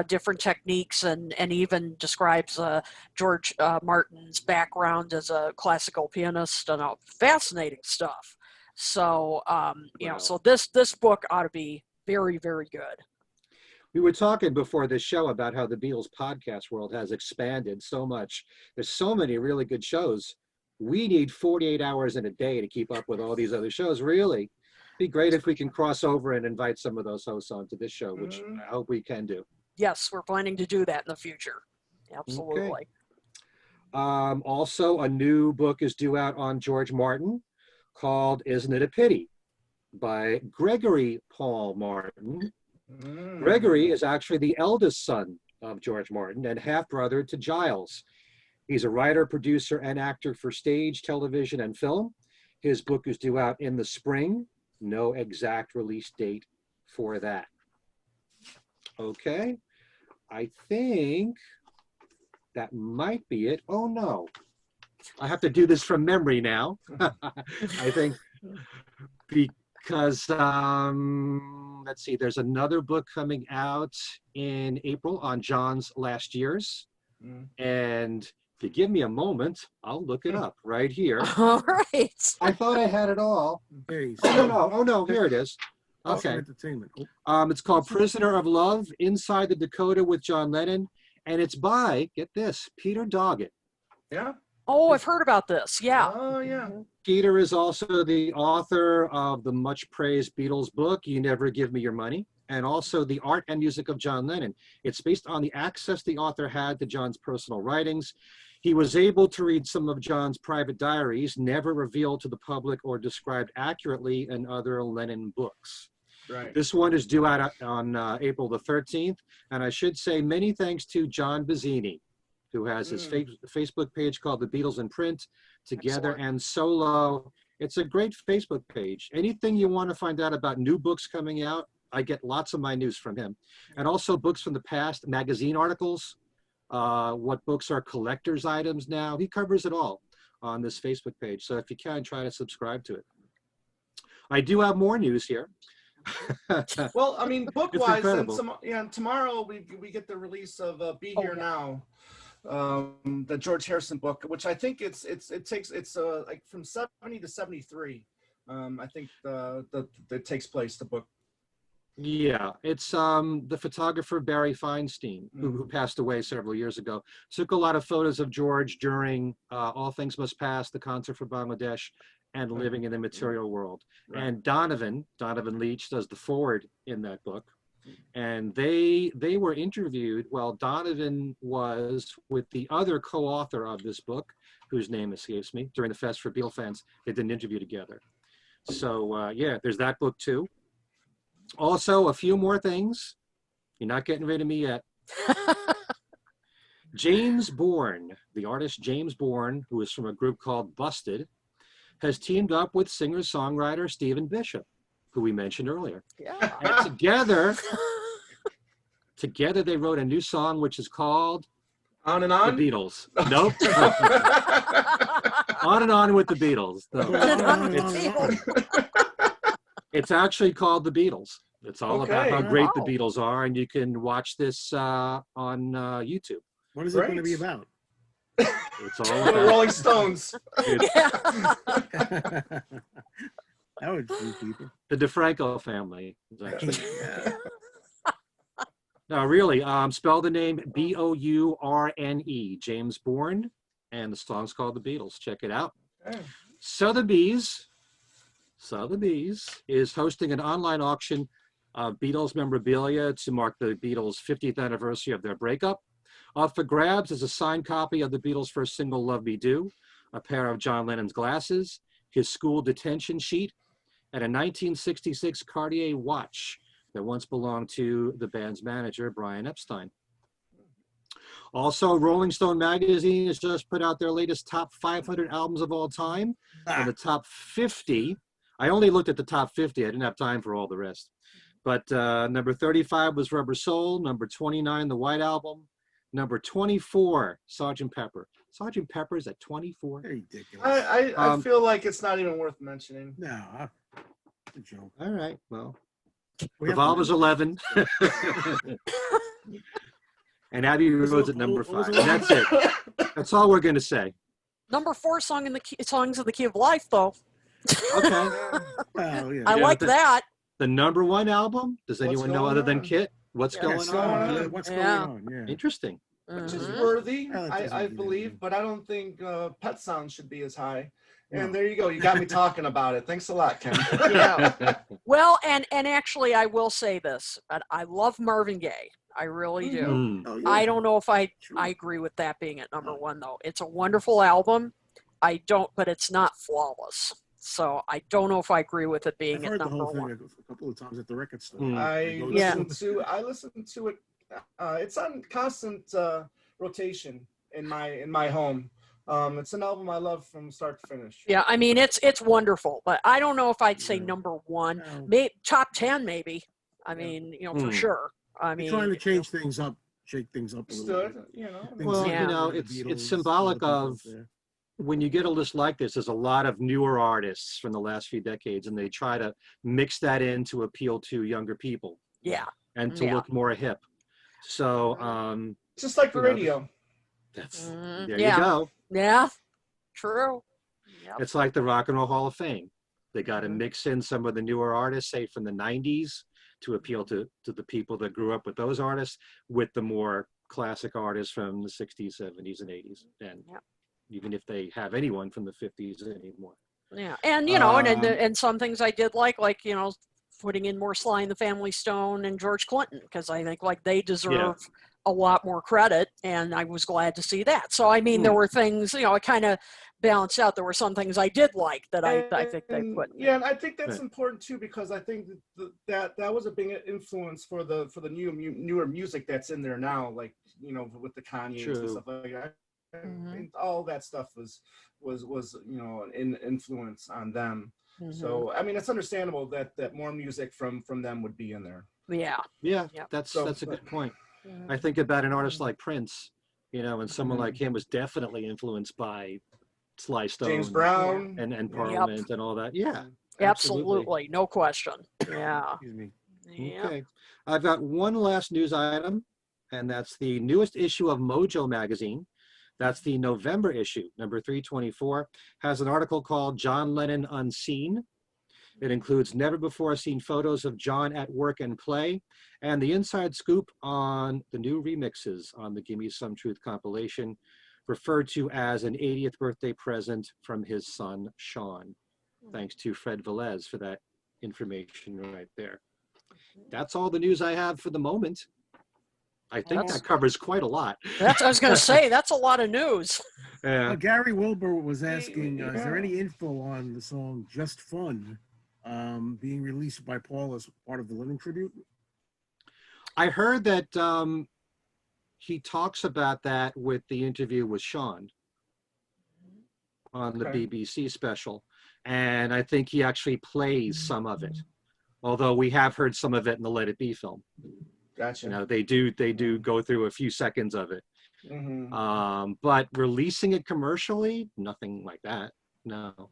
different techniques, and even describes George Martin's background as a classical pianist, and fascinating stuff. So you know, Wow. so this book ought to be very, very good. We were talking before this show about how the Beatles podcast world has expanded so much. There's so many really good shows. We need 48 hours in a day to keep up with all these other shows. Really, be great if we can cross over and invite some of those hosts onto this show, which I hope we can do. Yes, we're planning to do that in the future. Absolutely. Okay. Also, a new book is due out on George Martin called "Isn't It a Pity?" by Gregory Paul Martin. Gregory is actually the eldest son of George Martin and half-brother to Giles. He's a writer, producer, and actor for stage, television, and film. His book is due out in the spring. No exact release date for that. Okay. I think that might be it. Oh, no. I have to do this from memory now. I think because, let's see, there's another book coming out in April on John's last years. And if you give me a moment, I'll look it up right here. All right. I thought I had it all. Okay, Oh, no, here it is. Okay. Entertainment. It's called Prisoner of Love, Inside the Dakota with John Lennon. And it's by, get this, Peter Doggett. Yeah. Oh, I've heard about this. Yeah. Oh, yeah. Peter is also the author of the much praised Beatles book, You Never Give Me Your Money, and also The Art and Music of John Lennon. It's based on the access the author had to John's personal writings. He was able to read some of John's private diaries, never revealed to the public or described accurately in other Lennon books. Right. This one is due out on April the 13th. And I should say many thanks to John Bazzini, who has his Facebook page called The Beatles in Print, Together Excellent. and Solo. It's a great Facebook page. Anything you want to find out about new books coming out, I get lots of my news from him. And also books from the past, magazine articles, what books are collector's items now. He covers it all on this Facebook page. So if you can, try to subscribe to it. I do have more news here. Well, I mean, book-wise, and tomorrow we get the release of "Be Here Now," the George Harrison book, which I think it takes like from 70 to 73. I think it takes place, the book. Yeah, it's the photographer Barry Feinstein, who passed away several years ago, took a lot of photos of George during All Things Must Pass, the concert for Bangladesh, and Living in the Material World. Right. And Donovan Leitch does the foreword in that book. And they were interviewed while Donovan was with the other co-author of this book, whose name escapes me, during the Fest for Beatle fans. They did an interview together. So yeah, there's that book too. Also, a few more things. You're not getting rid of me yet. James Bourne, the artist James Bourne, who is from a group called Busted, has teamed up with singer-songwriter Stephen Bishop, who we mentioned earlier. Yeah. And together they wrote a new song which is called On and On? The Beatles. Nope. On and On with the Beatles. No. It's actually called The Beatles. It's all about how great the Beatles are, and you can watch this on YouTube. What is it going to be about? It's all about Rolling Stones. That would be people. The DeFranco family. No, really, spell the name B-O-U-R-N-E, James Bourne, and the song's called The Beatles. Check it out. Okay. Sotheby's is hosting an online auction of Beatles memorabilia to mark the Beatles' 50th anniversary of their breakup. Up for grabs is a signed copy of the Beatles' first single, Love Me Do, a pair of John Lennon's glasses, his school detention sheet, and a 1966 Cartier watch that once belonged to the band's manager, Brian Epstein. Also, Rolling Stone magazine has just put out their latest top 500 albums of all time. And the top 50, I only looked at the top 50. I didn't have time for all the rest. But number 35 was Rubber Soul. Number 29, The White Album. Number 24, Sergeant Pepper. Sergeant Pepper's at 24. Ridiculous. I feel like it's not even worth mentioning. No, good joke. All right, well, We have Revolver's to- 11. And Abbey Road's at number 5. And that's it. That's all we're going to say. Number 4 song in the key, songs of the Key of Life, though. Okay. Well, yeah. I like that. The number 1 album? Does What's anyone know going other than on? Kit? What's Yeah, going What's on? going on? What's going Yeah. on? Yeah. Interesting. Which is Mhm. worthy, Well, it doesn't I mean believe, anything. but I don't think Pet Sounds should be as high. And No. there you go. You got me talking about it. Thanks a lot, Ken. Yeah. Well, and actually, I will say this. I love Marvin Gaye. I really do. Mm. Oh, yeah. I don't know if I Sure. agree with that being at number 1, though. It's a wonderful album. But it's not flawless. So I don't know if I agree with it being I've at heard the number whole thing 1. a couple of times at the record store. Mm. I Yeah. listen to it. It's on constant rotation in my home. It's an album I love from start to finish. Yeah, I mean it's wonderful, but I don't know if I'd say Yeah. number 1. Well, Maybe top 10, maybe. I Yeah. mean, for Mm. sure. I You're mean, trying to change things up, shake things up a little bit. Stood, you know. Things Well, that you know, the it's Beatles, symbolic other people of- there. When you get a list like this, there's a lot of newer artists from the last few decades, and they try to mix that in to appeal to younger people yeah. and to Yeah. look more hip. So Just like the You know, radio. that's Mm, there yeah. you go. Yeah. True. Yep. It's like the Rock and Roll Hall of Fame. They got to Mhm. mix in some of the newer artists, say from the 90s, to appeal to the people that grew up with those artists, with the more classic artists from the 60s, 70s, and 80s. And Yep. even if they have anyone from the 50s anymore. Yeah. And and Um, and some things I did like putting in more Sly and the Family Stone and George Clinton, because I think they deserve a lot more credit, and I was glad to see that. So I mean, there were things, it kind of balanced out. There were some things I did like that I think they put. Yeah, and I think that's Right. important too, because I think that was a big influence for the newer music that's in there now, like with the Kanye and True. stuff like that. Mhm. I think all that stuff was an influence on them. Mhm. So I mean, it's understandable that more music from them would be in there. Yeah. Yeah, Yep. that's So, a good point. Mhm. I think about an artist like Prince, and someone Mhm. like him was definitely influenced by Sly Stone James Brown. and Yep. Parliament and all that. Yeah, Absolutely. No question. Yeah. Excuse me. Yeah. Okay. I've got one last news item, and that's the newest issue of Mojo magazine. That's the November issue, number 324, has an article called John Lennon Unseen. It includes never before seen photos of John at work and play, and the inside scoop on the new remixes on the Gimme Some Truth compilation, referred to as an 80th birthday present from his son, Sean. Thanks to Fred Velez for that information right there. That's all the news I have for the moment. I think That's- that covers quite a lot. I was going to say, that's a lot of news. Yeah. Gary Wilbur was asking, is there Yeah. any info on the song Just Fun being released by Paul as part of the Lennon tribute? I heard that he talks about that with the interview with Sean on the Okay. BBC special. And I think he actually plays some of it, although we have heard some of it in the Let It Be film. Gotcha. They do go through a few seconds of it. Mhm. But releasing it commercially, nothing like that. No.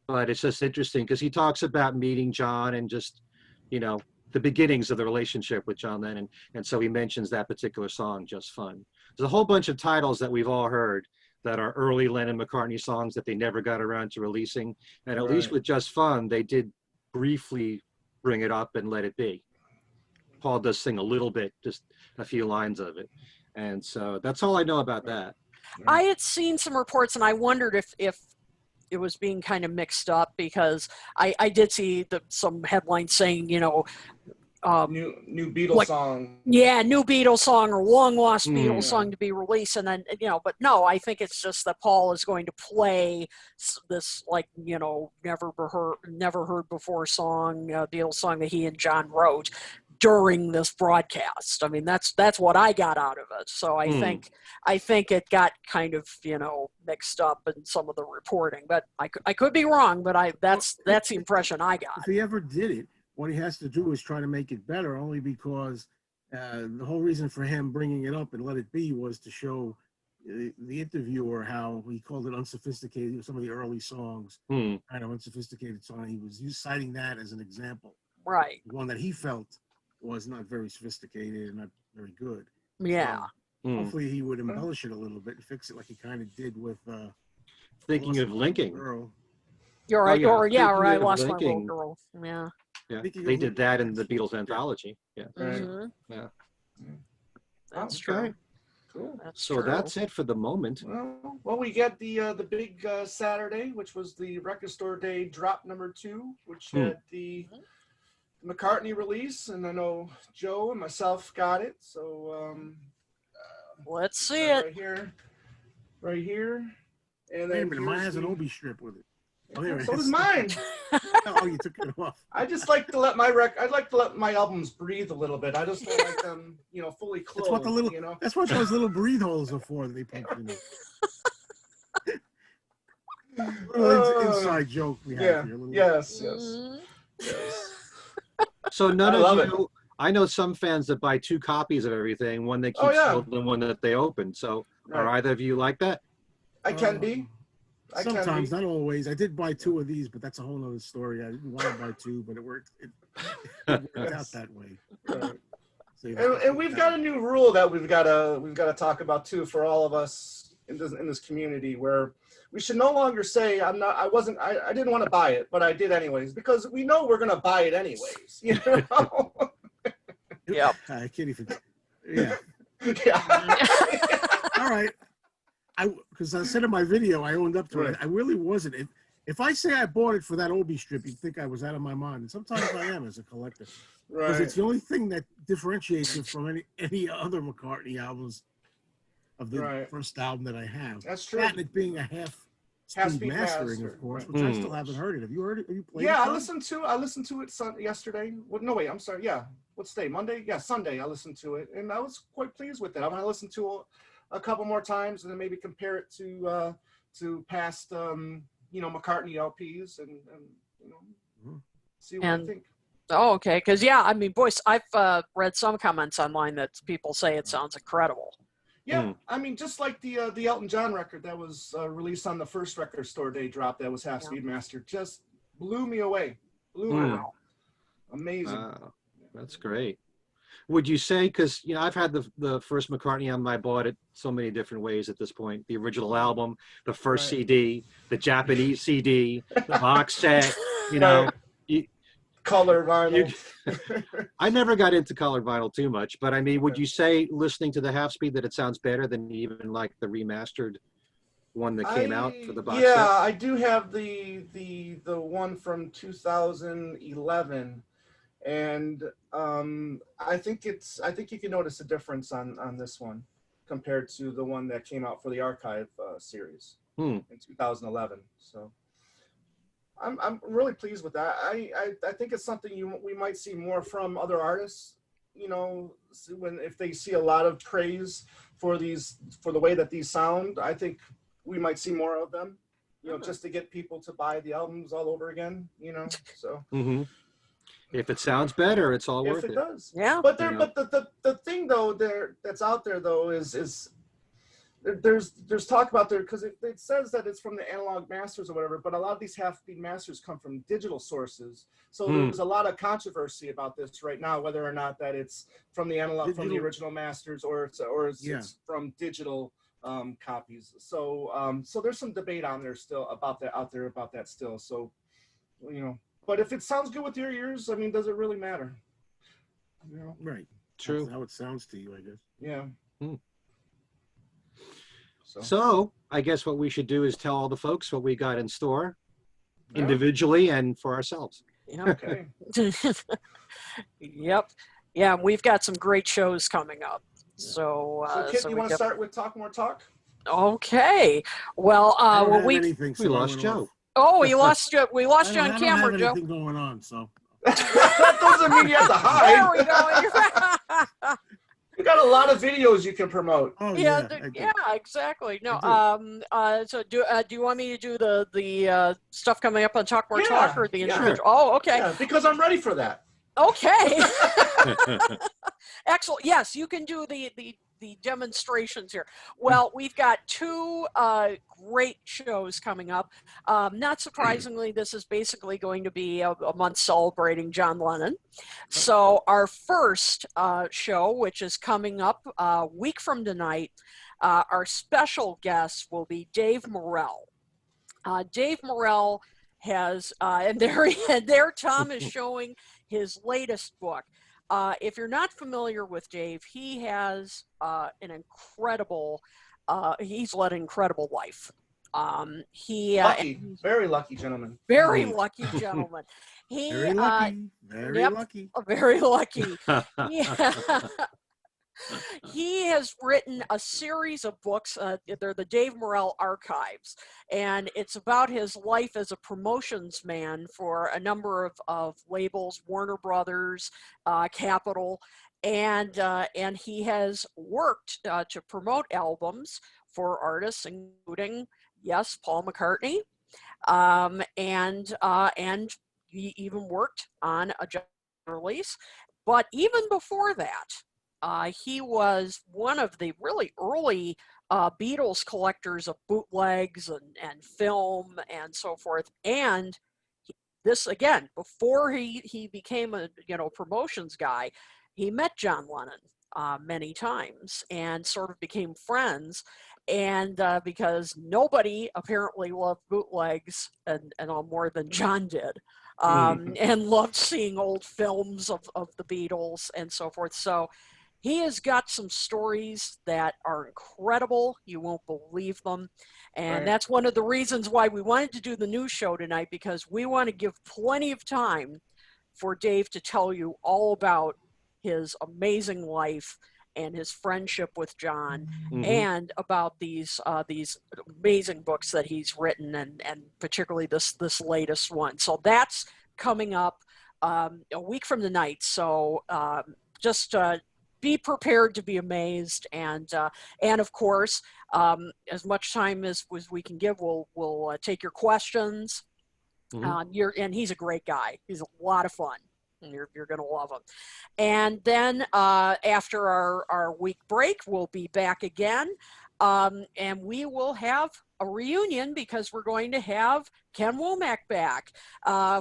But it's just interesting because he talks about meeting John and just, the beginnings of the relationship with John Lennon. And so he mentions that particular song, Just Fun. There's a whole bunch of titles that we've all heard that are early Lennon McCartney songs that they never got around to releasing. And at least Right. with Just Fun, they did briefly bring it up and let it be. Paul does sing a little bit, just a few lines of it. And so that's all I know about that. I had seen some reports, and I wondered if it was being kind of mixed up, because I did see some headlines saying, New Beatles like- song. yeah, new Beatles song or long lost Mm. Beatles Yeah. song to be released, and then but no, I think it's just that Paul is going to play this never heard before song, Beatles song that he and John wrote during this broadcast. I mean, that's what I got out of it. So I think it got kind of mixed up in some of the reporting, but I could be wrong, but that's the impression I got. If he ever did it, what he has to do is try to make it better, only because the whole reason for him bringing it up and Let It Be was to show the interviewer how he called it unsophisticated. Some of the early songs, kind of unsophisticated song. He was citing that as an example. Right. One that he felt was not very sophisticated and not very good. Yeah. So hopefully he would embellish it a little bit and fix it like he kind of did with Thinking of linking. Girl. You're right. Oh, yeah. Or I Thinking of lost my little linking. girl. Yeah. Yeah, they did that in the Beatles anthology. Yeah. Mhm. Yeah. That's Okay. true. Cool. That's So true. that's it for the moment. Well, we get the big Saturday, which was the Record Store Day drop #2, which had the McCartney release, and I know Joe and myself got it. So let's see it right here, and then Wait a minute, mine has an Obi strip with it. Oh, there it so is. does mine. Oh, you took it off. I just like to let I'd like to let my albums breathe a little bit. I just don't like them, fully closed. That's what That's what those little breathe holes are for. That they put inside joke we have here. Yes. So none I of love you. I know some fans that buy 2 copies of everything, one that keeps sealed and one that they open. So are either of you like that? I can be. Sometimes, not always. I did buy 2 of these, but that's a whole other story. I didn't want to buy 2, but it worked. It worked out that way. Right. And we've got a new rule that we've got to talk about too for all of us in this community, where we should no longer say I didn't want to buy it, but I did anyways, because we know we're gonna buy it anyways. Yep. Hi, Kitty. Yeah. Yeah. All right. Because I said in my video, I owned up to it. I really wasn't. If I say I bought it for that Obi strip, you'd think I was out of my mind. And sometimes I am as a collector. Because it's the only thing that differentiates it from any other McCartney albums of the first album that I have. That's true. That and it being a half-speed mastering, of course, which I still haven't heard it. Have you heard it? Have you played it? Yeah, I listened to it yesterday. No, wait, I'm sorry. Yeah. What's day? Monday? Yeah, Sunday. I listened to it, and I was quite pleased with it. I'm going to listen to a couple more times, and then maybe compare it to past McCartney LPs, and see what I think. Oh, okay. Because I mean, boys, I've read some comments online that people say it sounds incredible. Yeah, I mean, just like the Elton John record that was released on the first Record Store Day drop, that was half speed mastered, just blew me away. Amazing. Wow, that's great. Would you say, because I've had the first McCartney album, I bought it so many different ways at this point. The original album, the first CD, the Japanese CD, the box set, color vinyl. I never got into colored vinyl too much, but I mean, would you say listening to the half speed that it sounds better than even like the remastered one that came out for the box set? Yeah, I do have the one from 2011. And I think you can notice a difference on this one compared to the one that came out for the archive series in 2011. So I'm really pleased with that. I think it's something we might see more from other artists. If they see a lot of praise for the way that these sound, I think we might see more of them. Just to get people to buy the albums all over again. So. Mm-hmm. If it sounds better, it's all worth it. If it does, yeah. But the thing though that's out there though is there's talk about there, because it says that it's from the analog masters or whatever, but a lot of these half-speed masters come from digital sources. So there's a lot of controversy about this right now, whether or not that it's from the analog, from the original masters, or it's from digital copies. So there's some debate on there still about that still. So but if it sounds good with your ears, I mean, does it really matter? Right. True. That's how it sounds to you, I guess. Yeah. So I guess what we should do is tell all the folks what we got in store, individually and for ourselves. Okay. Yep. Yeah, we've got some great shows coming up. So, Kit, you want to start with Talk More Talk? Okay. Well, we lost Joe. Oh, we lost you. We lost you on camera, Joe. I don't have anything going on, so. That doesn't mean you have to hide. There we go. You got a lot of videos you can promote. Oh, yeah, exactly. No, so do you want me to do the stuff coming up on Talk More Talk, or the individual? Sure. Oh, okay. Yeah, because I'm ready for that. Okay. Excellent. Yes, you can do the demonstrations here. Well, we've got two great shows coming up. Not surprisingly, this is basically going to be a month celebrating John Lennon. So our first show, which is coming up a week from tonight, our special guest will be Dave Morrell. Dave Morrell has, and there Tom is showing his latest book. If you're not familiar with Dave, he has an incredible, he's led an incredible life. Lucky, very lucky gentleman. Very lucky gentleman. Very lucky. Very lucky. Very lucky. He has written a series of books. They're the Dave Morrell Archives, and it's about his life as a promotions man for a number of labels, Warner Brothers, Capitol, and he has worked to promote albums for artists, including, yes, Paul McCartney, and he even worked on a release. But even before that, he was one of the really early Beatles collectors of bootlegs and film and so forth. And this, again, before he became a promotions guy, he met John Lennon many times and sort of became friends. And because nobody apparently loved bootlegs and all more than John did. And loved seeing old films of the Beatles and so forth. So he has got some stories that are incredible. You won't believe them. And that's one of the reasons why we wanted to do the news show tonight, because we want to give plenty of time for Dave to tell you all about his amazing life and his friendship with John, and about these amazing books that he's written, and particularly this latest one. So that's coming up a week from tonight. So just be prepared to be amazed, and of course, as much time as we can give, we'll take your questions. And he's a great guy. He's a lot of fun. You're going to love him. And then after our week break, we'll be back again. And we will have a reunion, because we're going to have Ken Womack back.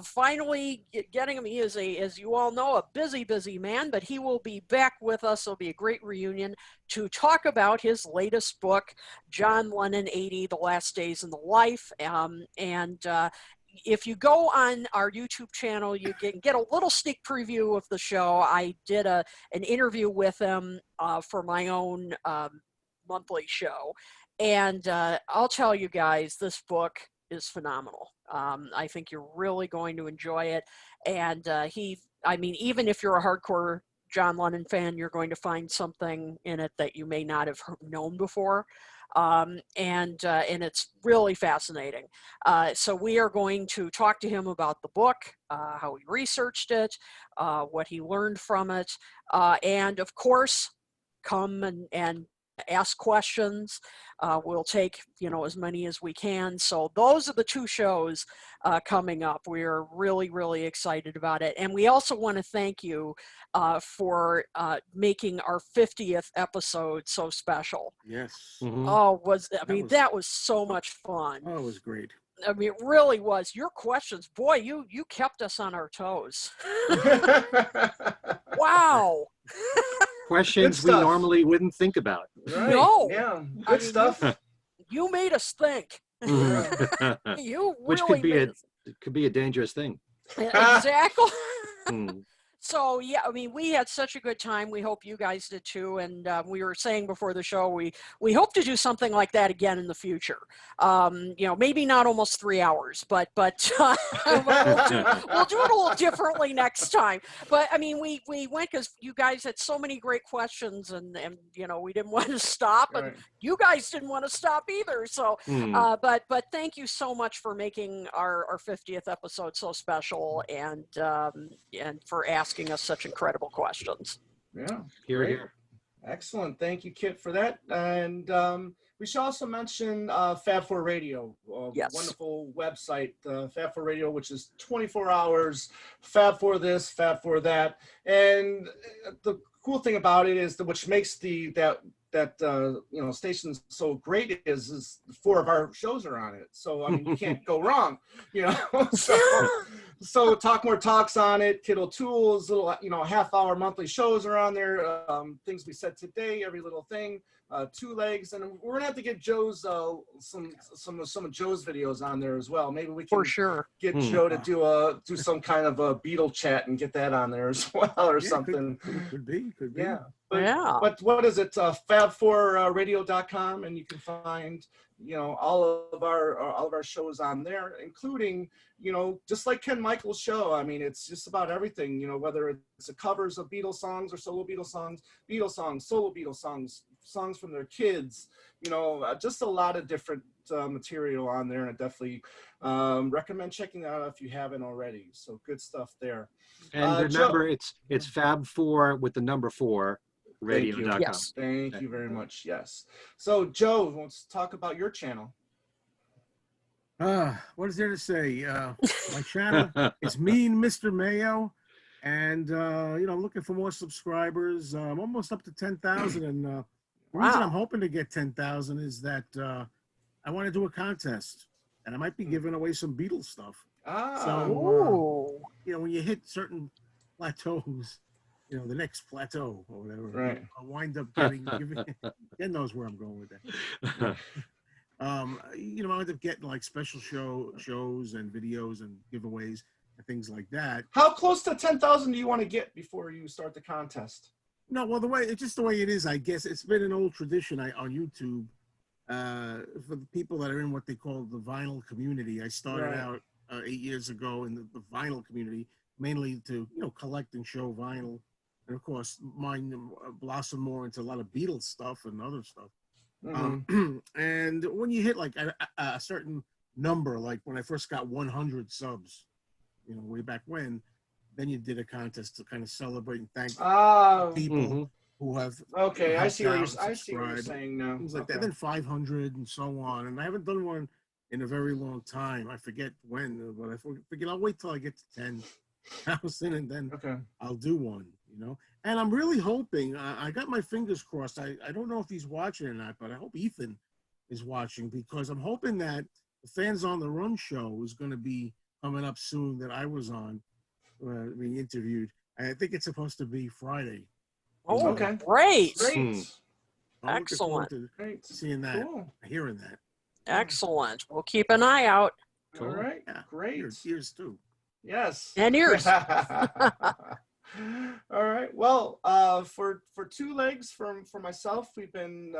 Finally getting him. He is, as you all know, a busy man, but he will be back with us. It'll be a great reunion to talk about his latest book, John Lennon 80, The Last Days in the Life. If you go on our YouTube channel, you can get a little sneak preview of the show. I did an interview with him for my own monthly show. And I'll tell you guys, this book is phenomenal. I think you're really going to enjoy it. And even if you're a hardcore John Lennon fan, you're going to find something in it that you may not have known before. And it's really fascinating. So we are going to talk to him about the book, how he researched it, what he learned from it, and of course, come and ask questions. We'll take, as many as we can. So those are the two shows coming up. We're really excited about it. And we also want to thank you for making our 50th episode so special. Yes. That was so much fun. Oh, it was great. I mean, it really was. Your questions, boy, you kept us on our toes. Wow. Questions we normally wouldn't think about. Right. No. Yeah. Good stuff. You made us think. You Which really could be a dangerous thing. Exactly. So, yeah, we had such a good time. We hope you guys did too. And we were saying before the show, we hope to do something like that again in the future. Maybe not almost 3 hours, but we'll do it a little differently next time. But, we went because you guys had so many great questions, and we didn't want to stop. And you guys didn't want to stop either. So, but thank you so much for making our 50th episode so special, and for asking us such incredible questions. Yeah. Here. Excellent. Thank you, Kit, for that. And we should also mention Fab4 Radio, yes. Wonderful website, Fab4 Radio, which is 24 hours, Fab for this, Fab for that. And the cool thing about it is which makes that station so great is 4 of our shows are on it. So I mean, you can't go wrong, so Talk More Talks on it, Kid O'Toole's little half-hour monthly shows are on there. Things we said today, every little thing. 2 Legs, and we're gonna have to get Joe's some of Joe's videos on there as well. Maybe we can For sure get Joe to do some kind of a Beatle chat and get that on there as well, or something. Could be. Yeah. Yeah. But what is it? Fab4radio.com, and you can find all of our shows on there, including just like Ken Michael's show. I mean, it's just about everything. Whether it's the covers of Beatles songs or solo Beatles songs, solo Beatles songs from their kids. Just a lot of different material on there, and I definitely recommend checking that out if you haven't already. So good stuff there. And remember, it's Fab4 with the number 4 radio.com. Yes. Thank you very much. Yes. So Joe, let's talk about your channel. What is there to say? My channel is me and Mr. Mayo, and looking for more subscribers. I'm almost up to 10,000, and the reason I'm hoping to get 10,000 is that I want to do a contest, and I might be giving away some Beatles stuff. So when you hit certain plateaus, the next plateau or whatever, right, I'll wind up giving. Ken knows where I'm going with that. I wind up getting like special shows and videos and giveaways and things like that. How close to 10,000 do you want to get before you start the contest? No, well, it's just the way it is. I guess it's been an old tradition on YouTube for the people that are in what they call the vinyl community. I started out 8 years ago in the vinyl community, mainly to collect and show vinyl. And of course, mine blossomed more into a lot of Beatles stuff and other stuff. Mm-hmm. And when you hit like a certain number, like when I first got 100 subs, way back when, then you did a contest to kind of celebrate and thank people who have. Okay, I see what you're saying now. Things like that. Then 500 and so on. And I haven't done one in a very long time. I forget when, but I figured I'll wait till I get to 10,000 and then I'll do one. And I'm really hoping, I got my fingers crossed. I don't know if he's watching or not, but I hope Ethan is watching, because I'm hoping that the Fans on the Run show is going to be coming up soon that I was on, being interviewed. I think it's supposed to be Friday. Oh, okay. Great. Excellent. Seeing that, hearing that. Excellent. We'll keep an eye out. All right. Yeah. Great. Ears too. Yes. And ears. All right. Well, for 2 Legs for myself, we've been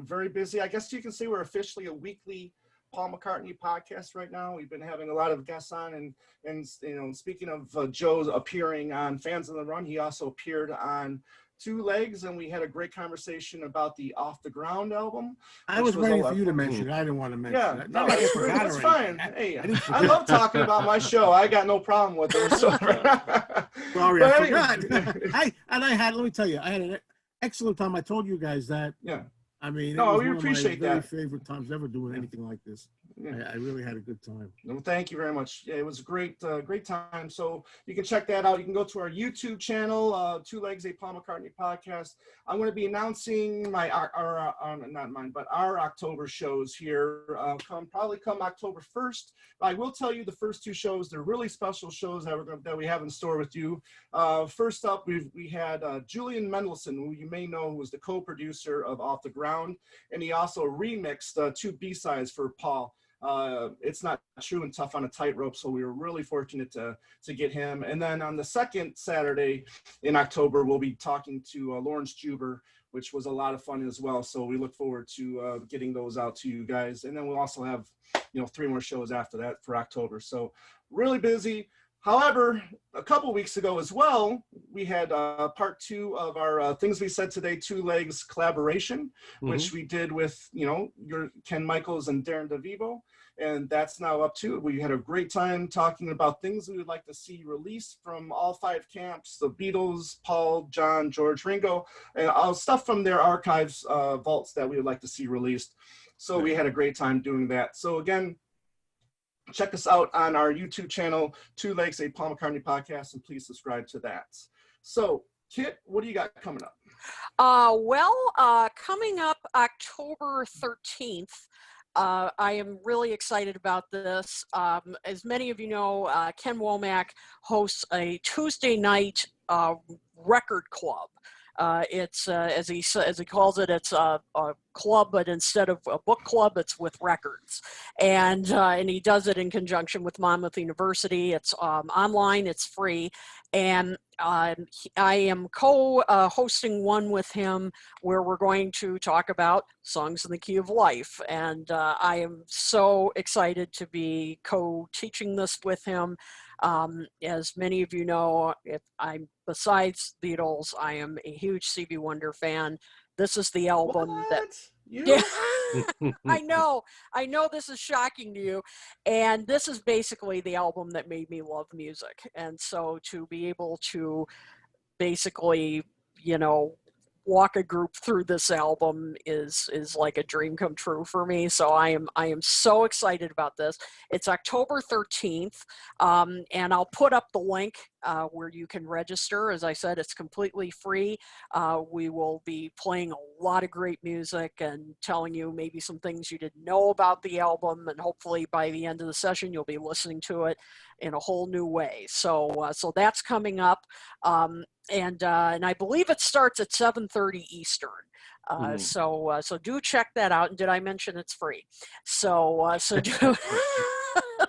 very busy. I guess you can say we're officially a weekly Paul McCartney podcast right now. We've been having a lot of guests on, and speaking of Joe appearing on Fans on the Run, he also appeared on 2 Legs, and we had a great conversation about the Off the Ground album. I was waiting for you to mention it. I didn't want to mention it. No, it's fine. Hey, I love talking about my show. I got no problem with it. So. Sorry, I forgot. Let me tell you, I had an excellent time. I told you guys that. Yeah. I mean, we appreciate that. Very favorite times ever doing anything like this. Yeah. I really had a good time. Well, thank you very much. Yeah, it was a great time. So you can check that out. You can go to our YouTube channel, 2 Legs, a Paul McCartney podcast. I'm going to be announcing our October shows here. Probably come October 1st. I will tell you the first 2 shows. They're really special shows that we have in store with you. First up, we had Julian Lennon, who you may know was the co-producer of Off the Ground, and he also remixed 2 B-sides for Paul. It's Not True and Tough on a Tightrope, so we were really fortunate to get him. And then on the second Saturday in October, we'll be talking to Lawrence Juber, which was a lot of fun as well. So we look forward to getting those out to you guys. And then we'll also have 3 more shows after that for October. So really busy. However, a couple weeks ago as well, we had part 2 of our Things We Said Today 2 Legs collaboration, which we did with, your Ken Michaels and Darren DeVivo. And that's now up too. We had a great time talking about things we would like to see released from all 5 camps, the Beatles, Paul, John, George, Ringo, and all stuff from their archives vaults that we would like to see released. So we had a great time doing that. So again, check us out on our YouTube channel, 2 Legs, a Paul McCartney podcast, and please subscribe to that. So Kit, what do you got coming up? Coming up October 13th, I am really excited about this. As many of you know, Ken Womack hosts a Tuesday night record club. It's as he calls it, it's a club, but instead of a book club, it's with records, and he does it in conjunction with Monmouth University. It's online, it's free, and I am co-hosting one with him where we're going to talk about songs in the key of life, and I am so excited to be co-teaching this with him. As many of you know, besides Beatles, I am a huge Stevie Wonder fan. This is the album Yeah. I know this is shocking to you. And this is basically the album that made me love music. And so to be able to basically, walk a group through this album is like a dream come true for me. So I am so excited about this. It's October 13th, and I'll put up the link where you can register. As I said, it's completely free. We will be playing a lot of great music and telling you maybe some things you didn't know about the album, and hopefully by the end of the session you'll be listening to it in a whole new way. So that's coming up. And I believe it starts at 7:30 Eastern. So do check that out. And did I mention it's free? So do.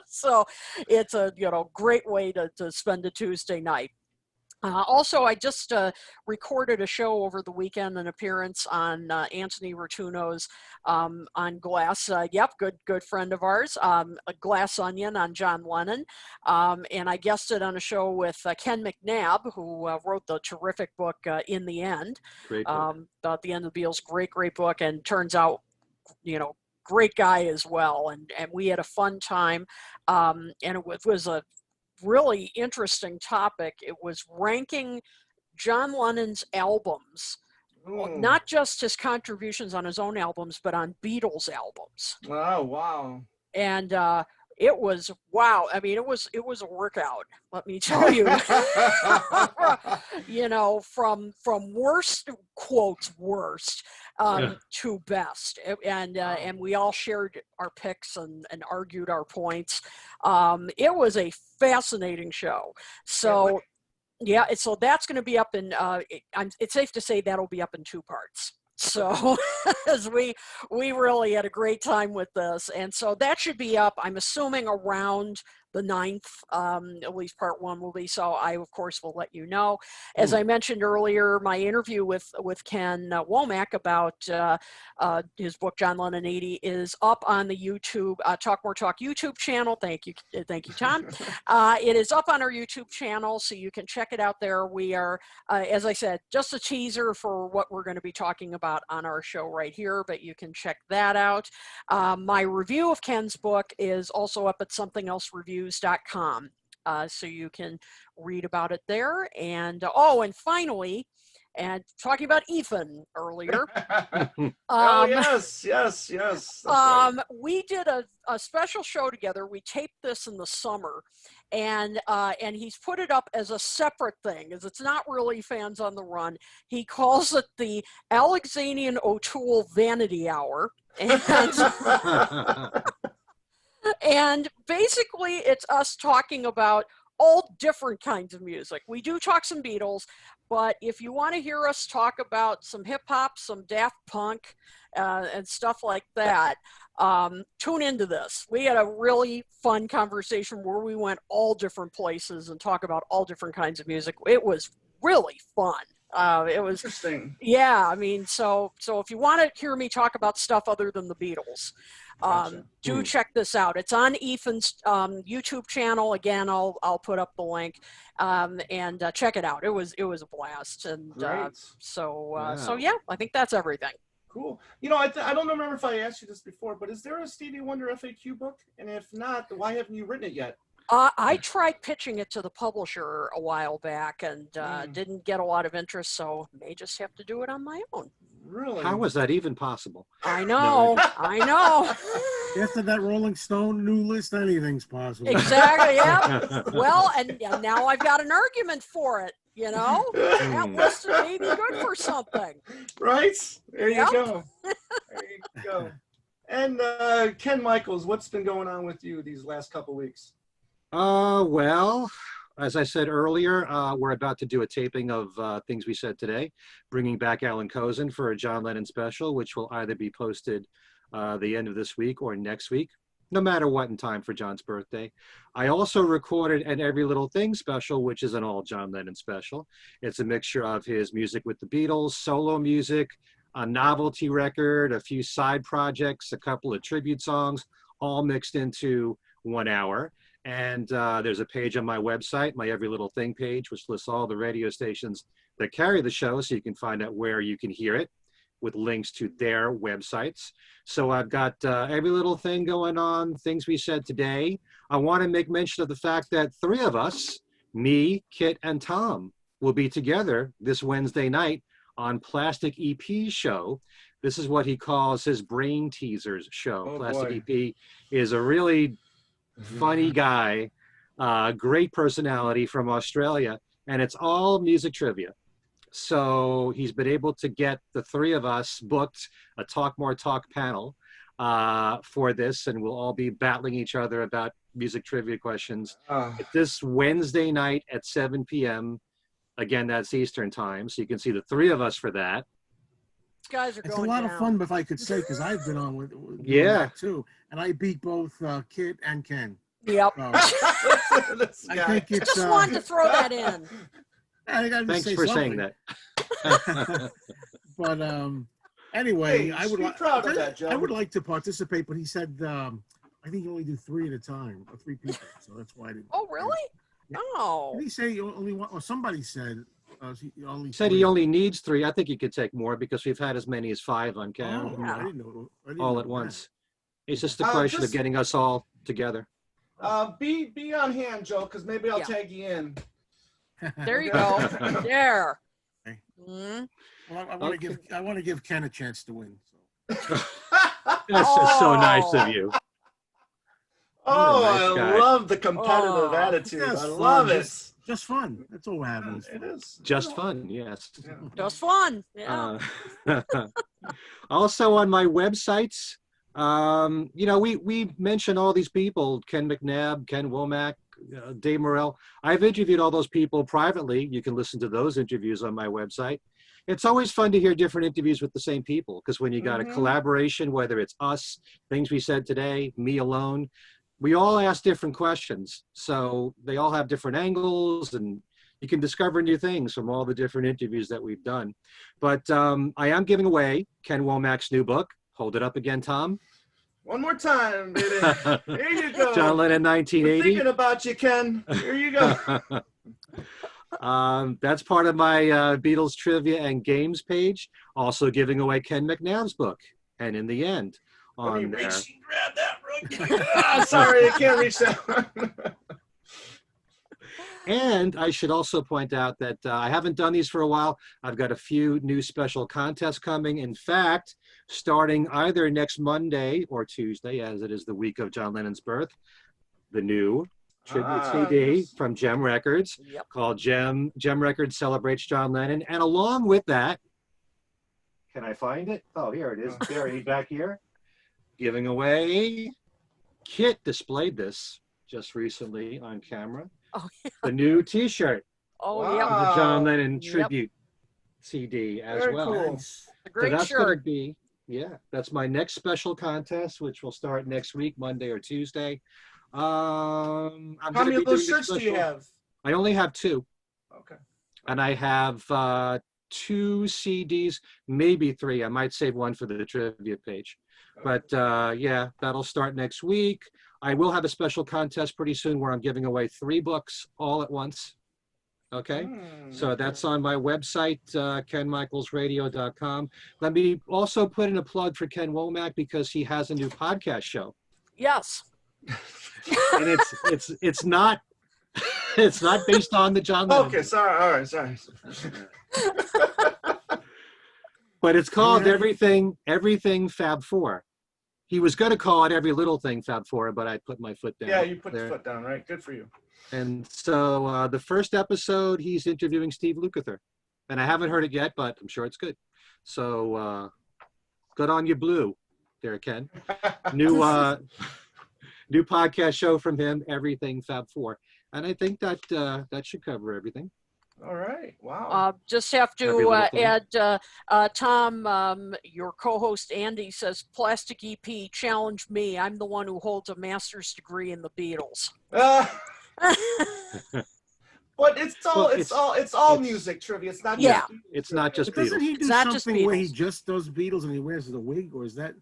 So it's a great way to spend a Tuesday night. Also, I just recorded a show over the weekend, an appearance on Anthony Rotuno's on Glass. Good friend of ours, a Glass Onion on John Lennon. And I guested on a show with Ken McNabb, who wrote the terrific book In the End. Great book. About the end of the Beatles. Great book. And turns out, great guy as well. And we had a fun time. And it was a really interesting topic. It was ranking John Lennon's albums, not just his contributions on his own albums, but on Beatles albums. Oh, wow. And it was wow. I mean, it was a workout, let me tell you. From worst quotes worst to best, and we all shared our picks and argued our points. It was a fascinating show. So so that's going to be up in it's safe to say that'll be up in 2 parts. So as we really had a great time with this, and so that should be up, I'm assuming, around the 9th, at least part 1 will be. So I, of course, will let you know. As I mentioned earlier, my interview with Ken Womack about his book, John Lennon 80, is up on the YouTube, Talk More Talk YouTube channel. Thank you, Tom. It is up on our YouTube channel, so you can check it out there. We are, as I said, just a teaser for what we're going to be talking about on our show right here, but you can check that out. My review of Ken's book is also up at somethingelse.com. So you can read about it there. And and finally, and talking about Ethan earlier. Yes. Right. We did a special show together. We taped this in the summer, and he's put it up as a separate thing, as it's not really Fans on the Run. He calls it the Alexanian O'Toole Vanity Hour. And basically, it's us talking about all different kinds of music. We do talk some Beatles, but if you want to hear us talk about some hip hop, some Daft Punk, and stuff like that, tune into this. We had a really fun conversation where we went all different places and talk about all different kinds of music. It was really fun. It was interesting. Yeah, I mean, so if you want to hear me talk about stuff other than the Beatles, do check this out. It's on Ethan's YouTube channel. Again, I'll put up the link, and check it out. It was a blast, and so I think that's everything. Cool. I don't remember if I asked you this before, but is there a Stevie Wonder FAQ book? And if not, why haven't you written it yet? I tried pitching it to the publisher a while back and didn't get a lot of interest, so may just have to do it on my own. Really? How was that even possible? I know. After that Rolling Stone new list, anything's possible. Exactly, yeah. Well, and now I've got an argument for it. That list may be good for something. Right? There you Yep. go. There you go. And Ken Michaels, what's been going on with you these last couple weeks? Well, as I said earlier, we're about to do a taping of Things We Said Today, bringing back Alan Kozin for a John Lennon special, which will either be posted the end of this week or next week, no matter what, in time for John's birthday. I also recorded an Every Little Thing special, which is an all John Lennon special. It's a mixture of his music with the Beatles, solo music, a novelty record, a few side projects, a couple of tribute songs, all mixed into 1 hour. And there's a page on my website, my Every Little Thing page, which lists all the radio stations that carry the show, so you can find out where you can hear it with links to their websites. So I've got Every Little Thing going on, Things We Said Today. I want to make mention of the fact that 3 of us, me, Kit, and Tom, will be together this Wednesday night on Plastic EP's show. This is what he calls his Brain Teasers show. Oh, Plastic boy. EP is a really funny guy, great personality from Australia, and it's all music trivia. So he's been able to get the 3 of us booked a Talk More Talk panel for this, and we'll all be battling each other about music trivia questions. It's this Wednesday night at 7 p.m. Again, that's Eastern time, so you can see the 3 of us for that. Guys are It's going a lot down. of fun, if I could say, because I've been on with Yeah. that too, and I beat both Kit and Ken. Yep. This I guy. think it's. Just wanted to throw that in. I gotta Thanks say for something. saying that. But anyway, Hey, I would be proud of that, Joe. I would like to participate, but he said I think you only do 3 at a time, or 3 people, so that's why I didn't. Oh, really? Yeah. Oh. Did he say you only one? Or somebody said he only. Said 3? he only needs 3. I think he could take more because we've had as many as 5 on Oh, camera Yeah. I didn't know. I didn't all know at that. once. It's just a question of just- getting us all together. Be on hand, Joe, because maybe I'll Yeah. tag you in. There you go. There. Okay. Mhm. Well, I want to give Ken a chance to win. So. That's just so nice of you. Oh, What a nice guy. I love the competitive Oh. attitude. Yes, I fun, love it. Just fun. That's all we're having. is It fun. is. Just fun, yes. Yeah. Just fun. Yeah. Also on my websites, we mention all these people, Ken McNabb, Ken Womack, Dave Morrell. I've interviewed all those people privately. You can listen to those interviews on my website. It's always fun to hear different interviews with the same people, because when you got a collaboration, whether it's us, Things We Said Today, me alone, we all ask different questions. So they all have different angles, and you can discover new things from all the different interviews that we've done. But I am giving away Ken Womack's new book. Hold it up again, Tom. One more time, baby. Here you go. John Lennon, We're 1980. thinking about you, Ken. Here you go. That's part of my Beatles trivia and games page. Also giving away Ken McNabb's book. And in the end, Let me on there. reach and grab that real quick. Sorry, I can't reach that one. And I should also point out that I haven't done these for a while. I've got a few new special contests coming. In fact, starting either next Monday or Tuesday, as it is the week of John Lennon's birth, the new tribute CD yes. from Gem Records Yep. called Gem Records Celebrates John Lennon. And along with that, can I find it? Oh, here it is, buried back here. Giving away, Kit displayed this just recently on camera. Oh, The new T-shirt, Oh, Wow. yep. the John Lennon Yep. tribute CD as Very well. cool. Nice. A So great that's going to shirt. be, that's my next special contest, which will start next week, Monday or Tuesday. I'm How gonna many be of those doing a shirts do you special- have? I only have 2, Okay. and I have 2 CDs, maybe 3. I might save one for the trivia page. But yeah, that'll start next week. I will have a special contest pretty soon where I'm giving away 3 books all at once. Okay, so that's on my website, kenmichaelsradio.com. Let me also put in a plug for Ken Womack because he has a new podcast show, Yes. and it's not it's not based on the John Lennon, Okay, sorry. All right, sorry. but it's called Yeah. Everything Fab 4. he was going to call it Every Little Thing Fab Four, but I put my foot down. Yeah, you put there. the foot down, right? Good for you. And so the first episode, he's interviewing Steve Lukather. And I haven't heard it yet, but I'm sure it's good. So good on you, Blue, there, Ken. New podcast show from him, Everything Fab Four. And I think that that should cover everything. All right. Wow. Just have to add, Tom, your co-host Andy says, Plastic EP challenged me. I'm the one who holds a master's degree in the Beatles. But it's all music trivia. It's not just Beatles. It's not just Beatles. Doesn't he do something where he just does Beatles and he wears the wig, or is that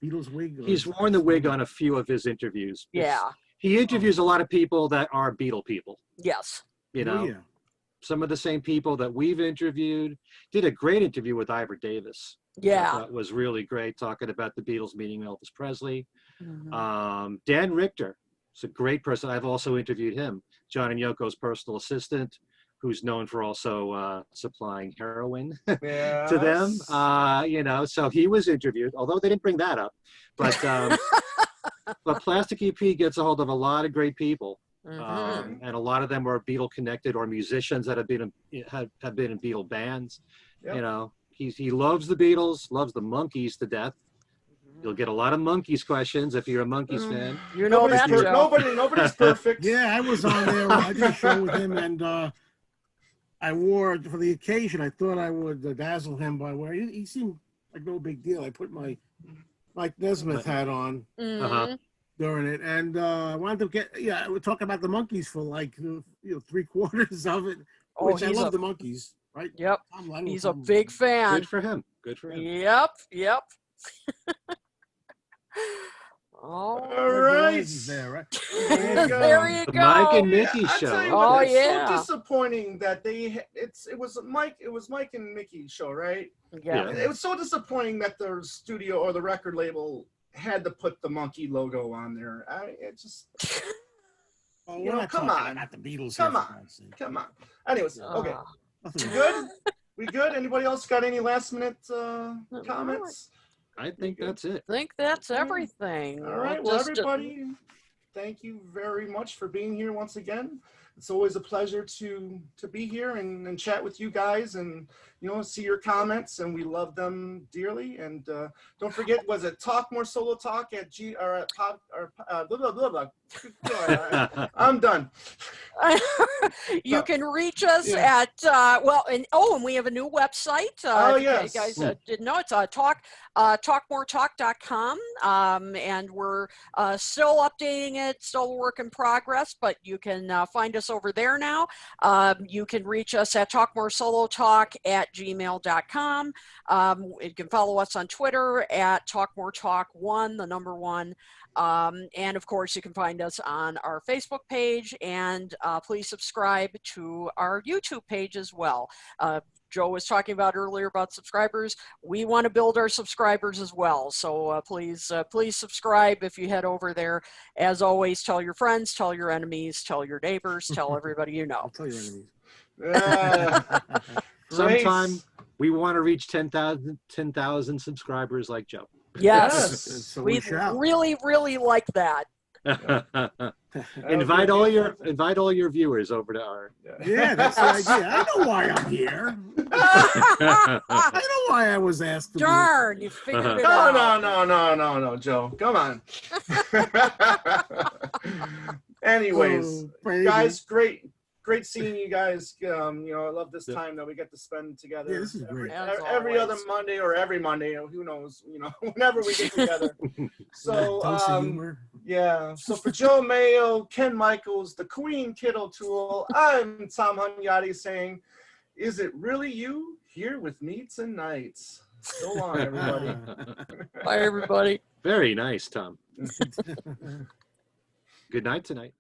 Beatles wig? He's worn the wig on a few of his interviews. Yeah. He interviews a lot of people that are Beatle people. Yes. You know, some of the same people that we've interviewed. Did a great interview with Ivor Davis. Yeah. That was really great, talking about the Beatles meeting Elvis Presley. Mm-hmm. Dan Richter is a great person. I've also interviewed him. John and Yoko's personal assistant, who's known for also supplying heroin to them. You know, so he was interviewed, although they didn't bring that up. But but Plastic EP gets a hold of a lot of great people. And a lot of them are Beatle connected or musicians that have been in Beatle bands. You know, he loves the Beatles, loves the Monkees to death. You'll get a lot of Monkees questions if you're a Monkees fan. You know that, Joe. Nobody's perfect. Yeah, I was on there. I did a show with him, and I wore, for the occasion, I thought I would dazzle him by wearing, he seemed like no big deal. I put my Mike Nesmith hat on during it, and I wanted to get, we're talking about the Monkees for like, 3/4 of it, which I love the Monkees, right? Yep. He's a big fan. Good for him. Good for him. Yep. All right. There, right? There you go. The Mike and Mickey show. It's so disappointing that it was Mike and Mickey's show, right? Yeah. It was so disappointing that the studio or the record label had to put the monkey logo on there. Come on. Not the Beatles. Come on. Anyways, okay. We good? Anybody else got any last minute comments? I think that's it. I think that's everything. All right. Well, everybody, thank you very much for being here once again. It's always a pleasure to be here and chat with you guys and, see your comments, and we love them dearly. And don't forget, was it Talk More Solo Talk at blah, blah, blah. I'm done. You can reach us at, and we have a new website. Yes. You guys didn't know, it's talkmoretalk.com. And we're still updating it, still a work in progress, but you can find us over there now. You can reach us at talkmoresolotalk@gmail.com. You can follow us on Twitter at talkmoretalk1, the number 1. And of course, you can find us on our Facebook page, and please subscribe to our YouTube page as well. Joe was talking about earlier about subscribers. We want to build our subscribers as well. So please subscribe if you head over there. As always, tell your friends, tell your enemies, tell your neighbors, tell everybody you know. I'll tell your enemies. Sometime we want to reach 10,000 subscribers like Joe. Yes. So we really, really like that. Invite all your viewers over to our. Yeah, that's the idea. I know why I'm here. I know why I was asked to Darn, you figured it out. No, Joe. Come on. Anyways, guys, great seeing you guys. I love this time that we get to spend together. Yeah, this is great. Every other Monday or every Monday, who knows, whenever we get together. So, so for Joe Mayo, Ken Michaels, the Queen Kid O'Toole, I'm Tom Hunyadi saying, is it really you here with me tonight? So long, everybody. Bye, everybody. Very nice, Tom. Good night tonight.